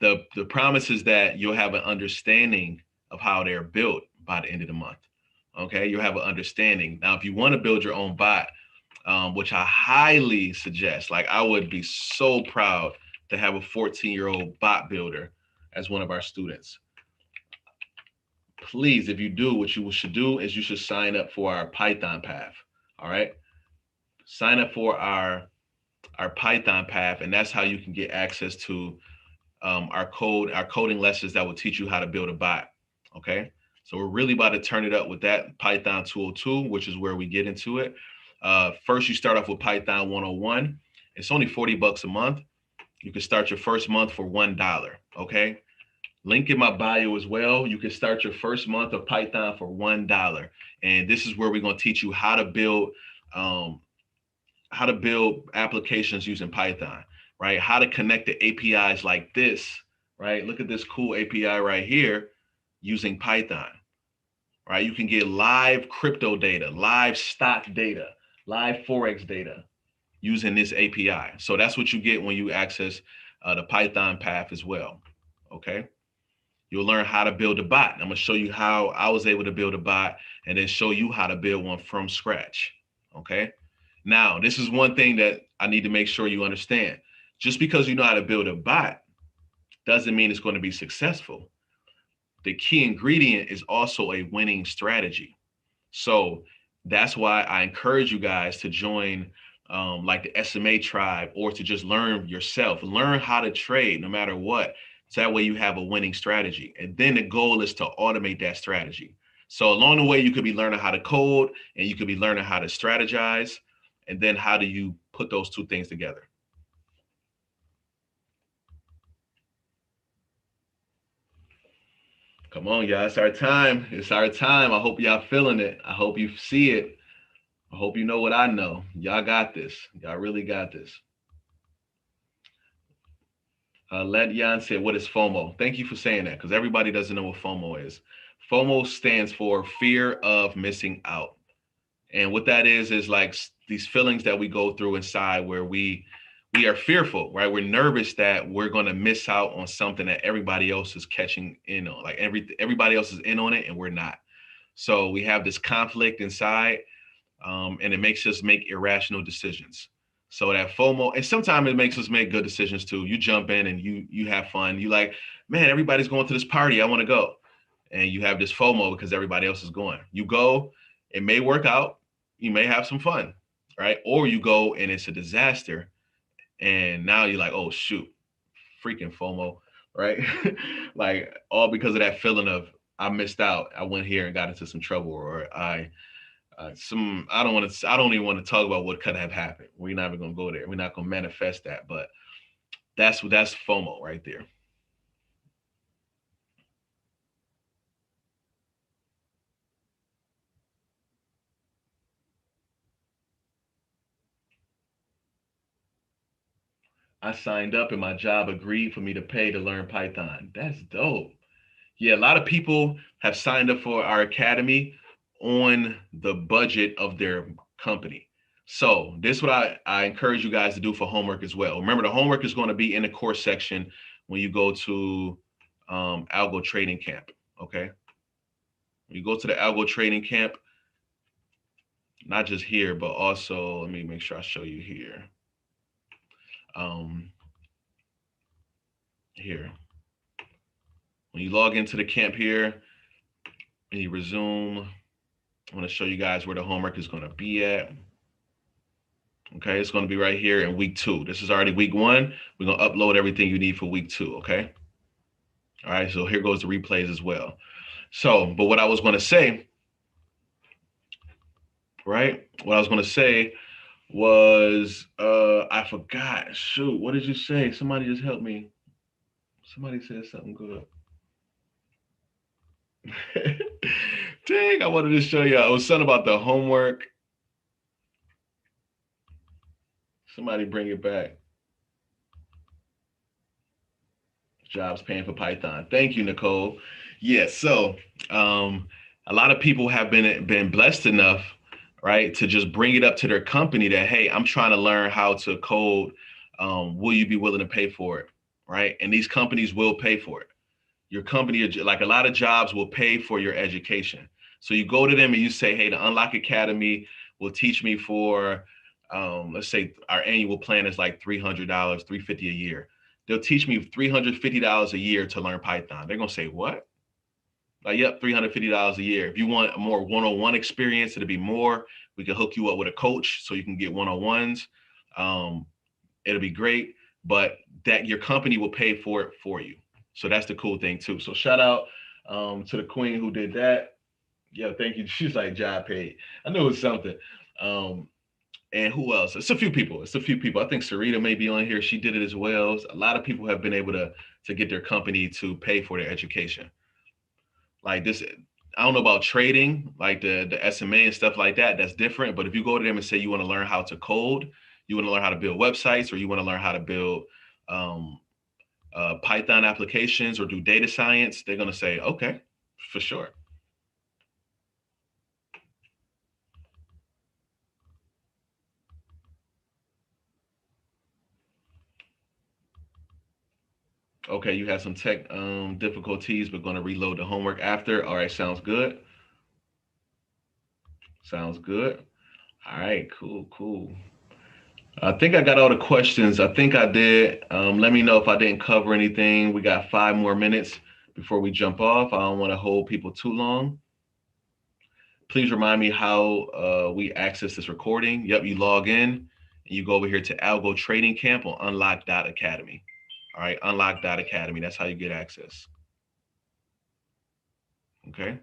The promise is that you'll have an understanding of how they're built by the end of the month. Okay, you'll have an understanding. Now, if you want to build your own bot, which I highly suggest, like I would be so proud to have a 14-year-old bot builder as one of our students. Please, if you do, what you should do is you should sign up for our Python path. All right, sign up for our Python path, and that's how you can get access to our coding lessons that will teach you how to build a bot. Okay. So we're really about to turn it up with that Python 202, which is where we get into it. First, you start off with Python 101. It's only $40 a month. You can start your first month for $1. Okay. Link in my bio as well. You can start your first month of Python for $1. And this is where we're going to teach you um, how to build applications using Python, right? How to connect the APIs like this, right? Look at this cool API right here using Python, right? You can get live crypto data, live stock data, live Forex data using this API. So that's what you get when you access the Python path as well, okay? You'll learn how to build a bot. I'm gonna show you how I was able to build a bot and then show you how to build one from scratch, okay? Now, this is one thing that I need to make sure you understand. Just because you know how to build a bot doesn't mean it's going to be successful. The key ingredient is also a winning strategy. So that's why I encourage you guys to join like the SMA tribe or to just learn yourself, learn how to trade no matter what. So that way you have a winning strategy. And then the goal is to automate that strategy. So along the way, you could be learning how to code and you could be learning how to strategize. And then how do you put those two things together? Come on, y'all. It's our time. It's our time. I hope y'all feeling it. I hope you see it. I hope you know what I know. Y'all got this. Y'all really got this. Let Jan say, what is FOMO? Thank you for saying that because everybody doesn't know what FOMO is. FOMO stands for fear of missing out. And what that is like these feelings that we go through inside where we are fearful, right? We're nervous that we're going to miss out on something that everybody else is catching in on. Like everybody else is in on it and we're not. So we have this conflict inside, and it makes us make irrational decisions. So that FOMO, and sometimes it makes us make good decisions too. You jump in and you have fun. You like, man, everybody's going to this party. I want to go. And you have this FOMO because everybody else is going. You go, it may work out. You may have some fun, right? Or you go and it's a disaster. And now you're like, oh, shoot, freaking FOMO, right? Like all because of that feeling of I missed out. I went here and got into some trouble, or I don't even want to talk about what could have happened. We're not even gonna go there. We're not gonna manifest that, but that's FOMO right there. I signed up and my job agreed for me to pay to learn Python. That's dope. Yeah, a lot of people have signed up for our academy on the budget of their company. So this is what I encourage you guys to do for homework as well. Remember, the homework is going to be in the course section when you go to Algo Trading Camp. Okay. When you go to the Algo Trading Camp, not just here, but also, let me make sure I show you here. Um, Here. When you log into the camp here and you resume, I want to show you guys where the homework is going to be at. Okay, it's going to be right here in week 2. This is already week 1. We're going to upload everything you need for week 2, okay? All right, so here goes the replays as well. So, but what I was going to say, right? What I was going to say was, I forgot. Shoot, what did you say? Somebody just help me. Somebody said something good. Dang, I wanted to show you. It was something about the homework. Somebody bring it back. Jobs paying for Python. Thank you, Nicole. Yes, so a lot of people have been blessed enough, right, to just bring it up to their company that, hey, I'm trying to learn how to code. Will you be willing to pay for it, right? And these companies will pay for it. Your company, like a lot of jobs, will pay for your education. So you go to them and you say, hey, the Unlock Academy will teach me for, let's say our annual plan is like $300, $350 a year. They'll teach me $350 a year to learn Python. They're gonna say, what? Like, yep, $350 a year. If you want a more one-on-one experience, it'll be more. We can hook you up with a coach so you can get one-on-ones. Um, It'll be great, but that your company will pay for it for you. So that's the cool thing too. So shout out to the queen who did that. Yeah, thank you. She's like job paid. I knew it was something. Um, and who else? It's a few people. It's a few people. I think Sarita may be on here. She did it as well. A lot of people have been able to get their company to pay for their education. Like this, I don't know about trading, like the SMA and stuff like that. That's different. But if you go to them and say you want to learn how to code, you want to learn how to build websites, or you want to learn how to build um, Python applications or do data science, they're gonna say, okay, for sure. Okay, you had some tech difficulties, but going to reload the homework after. All right, sounds good. Sounds good. All right, cool, cool. I think I got all the questions. I think I did. Let me know if I didn't cover anything. We got 5 more minutes before we jump off. I don't want to hold people too long. Please remind me how we access this recording. Yep, you log in and you go over here to Algo Trading Camp on Unlock.Academy. All right, Unlock.Academy. That's how you get access. Okay.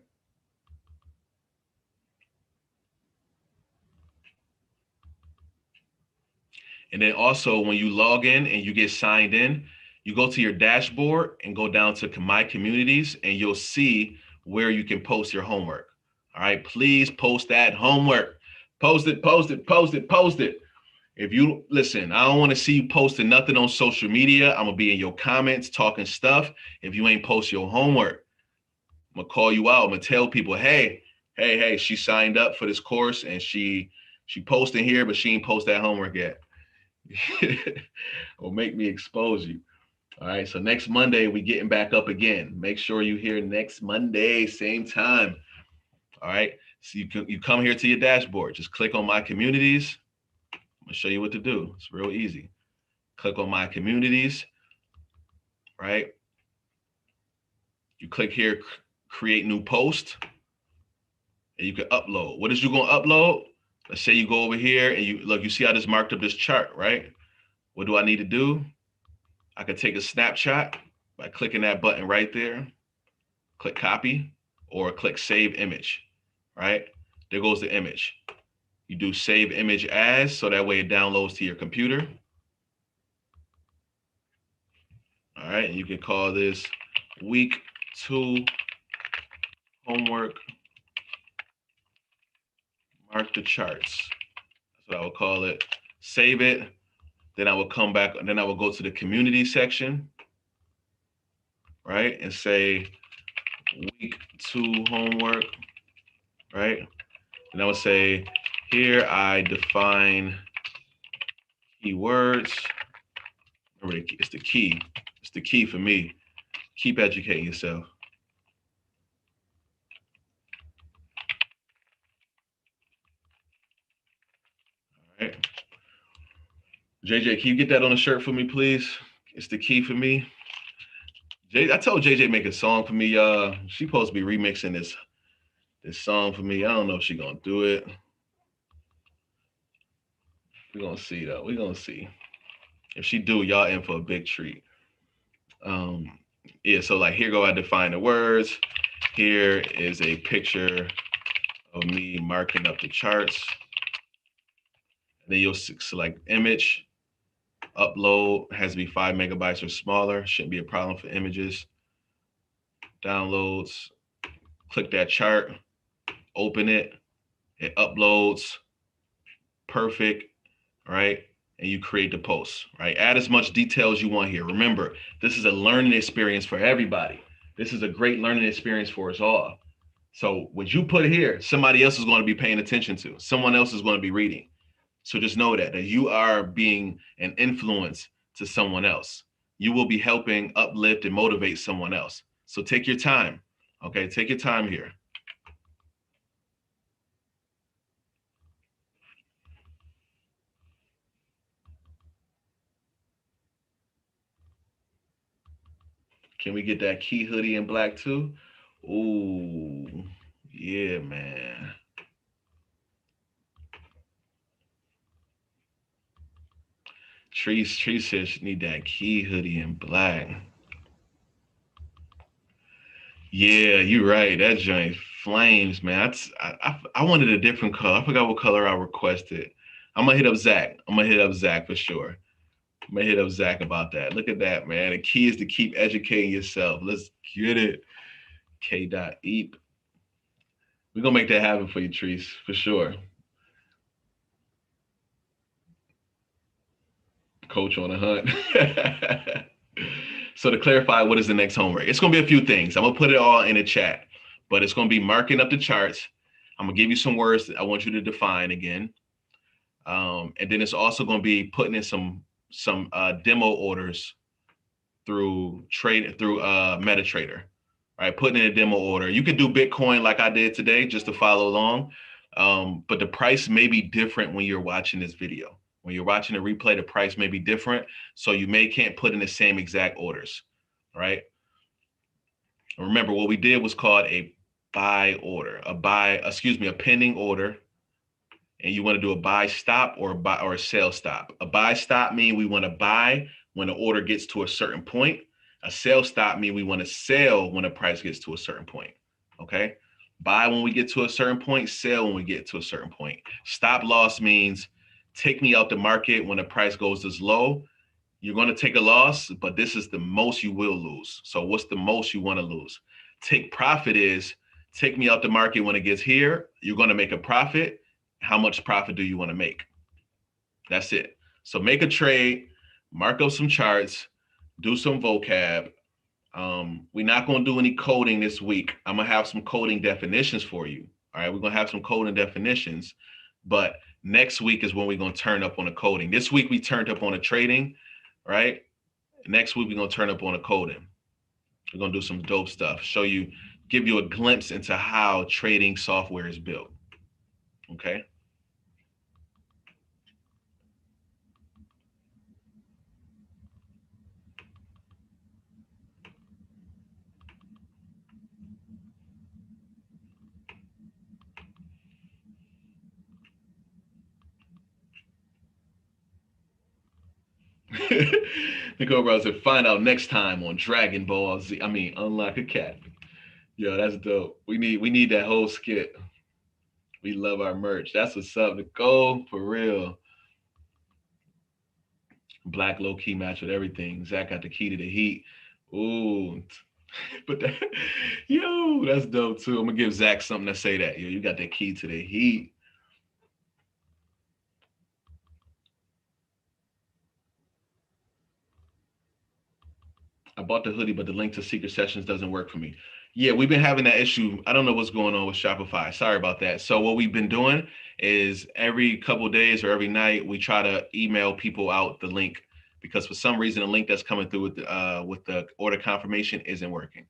And then also when you log in and you get signed in, you go to your dashboard and go down to my communities and you'll see where you can post your homework. All right, please post that homework. Post it, post it, post it, post it. If you listen, I don't want to see you posting nothing on social media. I'm gonna be in your comments talking stuff if you ain't post your homework. I'm gonna call you out. I'm gonna tell people, hey, she signed up for this course and she posted here, but she ain't post that homework yet. Or make me expose you. All right. So next Monday we getting back up again. Make sure you here next Monday, same time. All right. So you come here to your dashboard. Just click on my communities. I'm gonna show you what to do. It's real easy. Click on my communities. Right. You click here, create new post, and you can upload. What is you gonna upload? Let's say you go over here and you look. You see how this marked up this chart, right? What do I need to do? I could take a snapshot by clicking that button right there. Click copy or click save image. Right there goes the image. You do save image as, so that way it downloads to your computer. All right, and you can call this week 2 homework. Mark the charts. That's what I would call it. Save it. Then I will come back, and then I will go to the community section, right, and say week 2 homework, right? And I would say, here I define keywords. Remember, it's the key. It's the key for me. Keep educating yourself. All right. JJ, can you get that on a shirt for me, please? It's the key for me. I told JJ make a song for me, y'all. She supposed to be remixing this song for me. I don't know if she gonna do it. We're gonna see though. We're gonna see. If she do, y'all in for a big treat. Yeah, so like here go I define the words. Here is a picture of me marking up the charts. And then you'll select image. Upload has to be 5 megabytes or smaller. Shouldn't be a problem for images. Downloads. Click that chart. Open it. It uploads. Perfect. Right? And you create the post. Right? Add as much detail as you want here. Remember, this is a learning experience for everybody. This is a great learning experience for us all. So what you put here, somebody else is going to be paying attention to. Someone else is going to be reading. So just know that you are being an influence to someone else. You will be helping uplift and motivate someone else. So take your time. Okay, take your time here. Can we get that key hoodie in black too? Ooh, yeah, man. Tree says she need that key hoodie in black. Yeah, you're right. That joint flames, man. I wanted a different color. I forgot what color I requested. I'm gonna hit up Zach. I'm gonna hit up Zach for sure. I'm gonna hit up Zach about that. Look at that, man. The key is to keep educating yourself. Let's get it. K. Eep. We're gonna make that happen for you, Treese, for sure. Coach on a hunt. So to clarify, what is the next homework? It's gonna be a few things. I'm gonna put it all in the chat, but it's gonna be marking up the charts. I'm gonna give you some words that I want you to define again. And then it's also gonna be putting in some demo orders through MetaTrader. All right, putting in a demo order. You can do Bitcoin like I did today just to follow along. But the price may be different when you're watching this video. When you're watching a replay, the price may be different. So you can't put in the same exact orders, right? Remember, what we did was called a buy order, a pending order. And you want to do a buy stop or a sell stop. A buy stop means we want to buy when the order gets to a certain point. A sell stop means we want to sell when the price gets to a certain point. Okay? Buy when we get to a certain point, sell when we get to a certain point. Stop loss means take me out the market when the price goes this low. You're going to take a loss, but this is the most you will lose. So what's the most you want to lose? Take profit is take me out the market when it gets here. You're going to make a profit. How much profit do you want to make? That's it. So make a trade, mark up some charts, do some vocab, We're not going to do any coding this week. I'm going to have some coding definitions for you. All right. We're going to have some coding definitions, but next week is when we're going to turn up on the coding. This week we turned up on the trading, right? Next week we're going to turn up on the coding. We're going to do some dope stuff, show you, give you a glimpse into how trading software is built. Okay. Nicole Rose said, find out next time on Dragon Ball Z. I mean, Unlock Academy. Yo, that's dope. We need that whole skit. We love our merch. That's what's up, Nicole. For real. Black low key match with everything. Zach got the key to the heat. Ooh. But that, yo, that's dope too. I'm gonna give Zach something to say that. Yo, you got the key to the heat. I bought the hoodie, but the link to secret sessions doesn't work for me. Yeah, we've been having that issue. I don't know what's going on with Shopify. Sorry about that. So what we've been doing is every couple of days or every night we try to email people out the link because for some reason the link that's coming through with the order confirmation isn't working.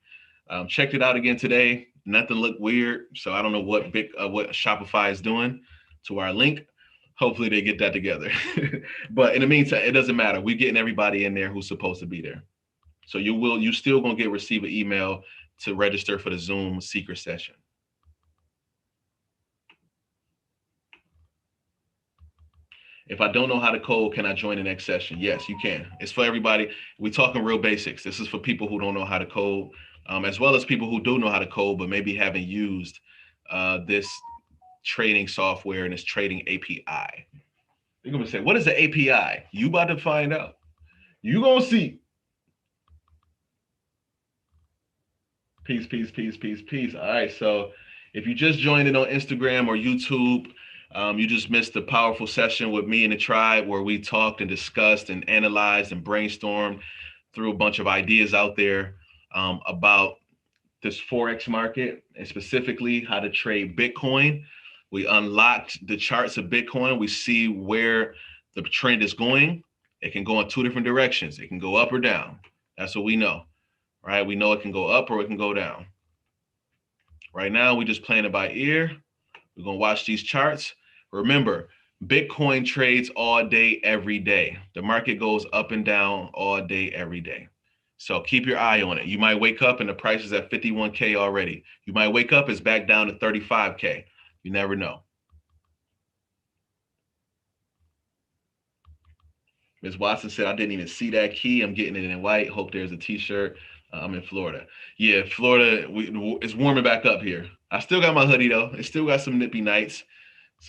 Checked it out again today. Nothing looked weird. So I don't know what Shopify is doing to our link. Hopefully they get that together. But in the meantime, it doesn't matter. We're getting everybody in there who's supposed to be there. So you still gonna receive an email to register for the Zoom secret session. If I don't know how to code, can I join the next session? Yes, you can. It's for everybody. We're talking real basics. This is for people who don't know how to code, as well as people who do know how to code, but maybe haven't used this trading software and this trading API. You're gonna say, what is the API? You about to find out. You gonna see. Peace, peace, peace, peace, peace. All right. So if you just joined in on Instagram or YouTube, you just missed a powerful session with me and the tribe where we talked and discussed and analyzed and brainstormed through a bunch of ideas out there about this Forex market and specifically how to trade Bitcoin. We unlocked the charts of Bitcoin. We see where the trend is going. It can go in two different directions. It can go up or down. That's what we know, right? We know it can go up or it can go down. Right now, we just playing it by ear. We're gonna watch these charts. Remember, Bitcoin trades all day, every day. The market goes up and down all day, every day. So keep your eye on it. You might wake up and the price is at 51K already. You might wake up, it's back down to 35K. You never know. Ms. Watson said, I didn't even see that key. I'm getting it in white. Hope there's a t-shirt. I'm in Florida. Yeah, Florida, it's warming back up here. I still got my hoodie though. It still got some nippy nights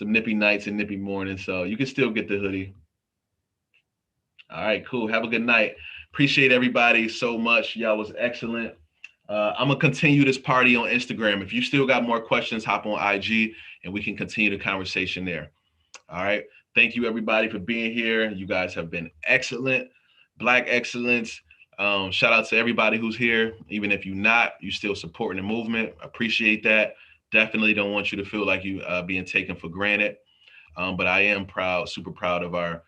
and nippy mornings. So you can still get the hoodie. All right, cool. Have a good night. Appreciate everybody so much. Y'all was excellent. I'm gonna continue this party on Instagram. If you still got more questions, hop on IG and we can continue the conversation there. All right. Thank you everybody for being here. You guys have been excellent. Black excellence. Shout out to everybody who's here. Even if you're not, you still supporting the movement. Appreciate that. Definitely don't want you to feel like you being taken for granted. But I am proud, super proud of our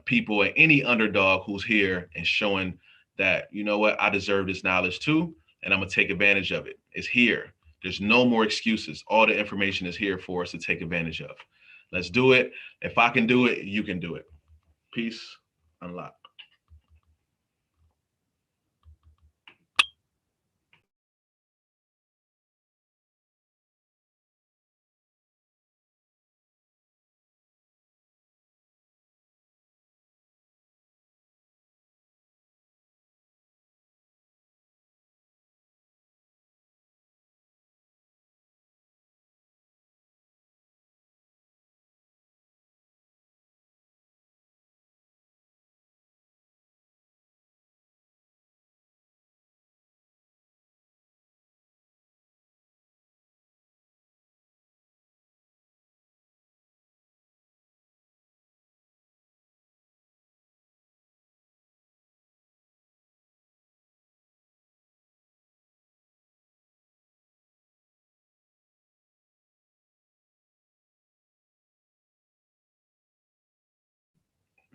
people and any underdog who's here and showing that, you know what, I deserve this knowledge too, and I'm gonna take advantage of it. It's here. There's no more excuses. All the information is here for us to take advantage of. Let's do it. If I can do it, you can do it. Peace. Unlock.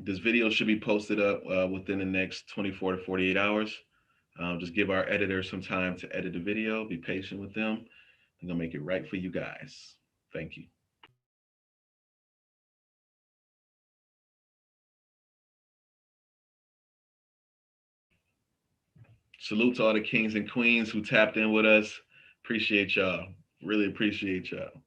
This video should be posted up within the next 24 to 48 hours. Just give our editor some time to edit the video. Be patient with them. I'm gonna make it right for you guys. Thank you. Salute to all the kings and queens who tapped in with us. Appreciate y'all. Really appreciate y'all.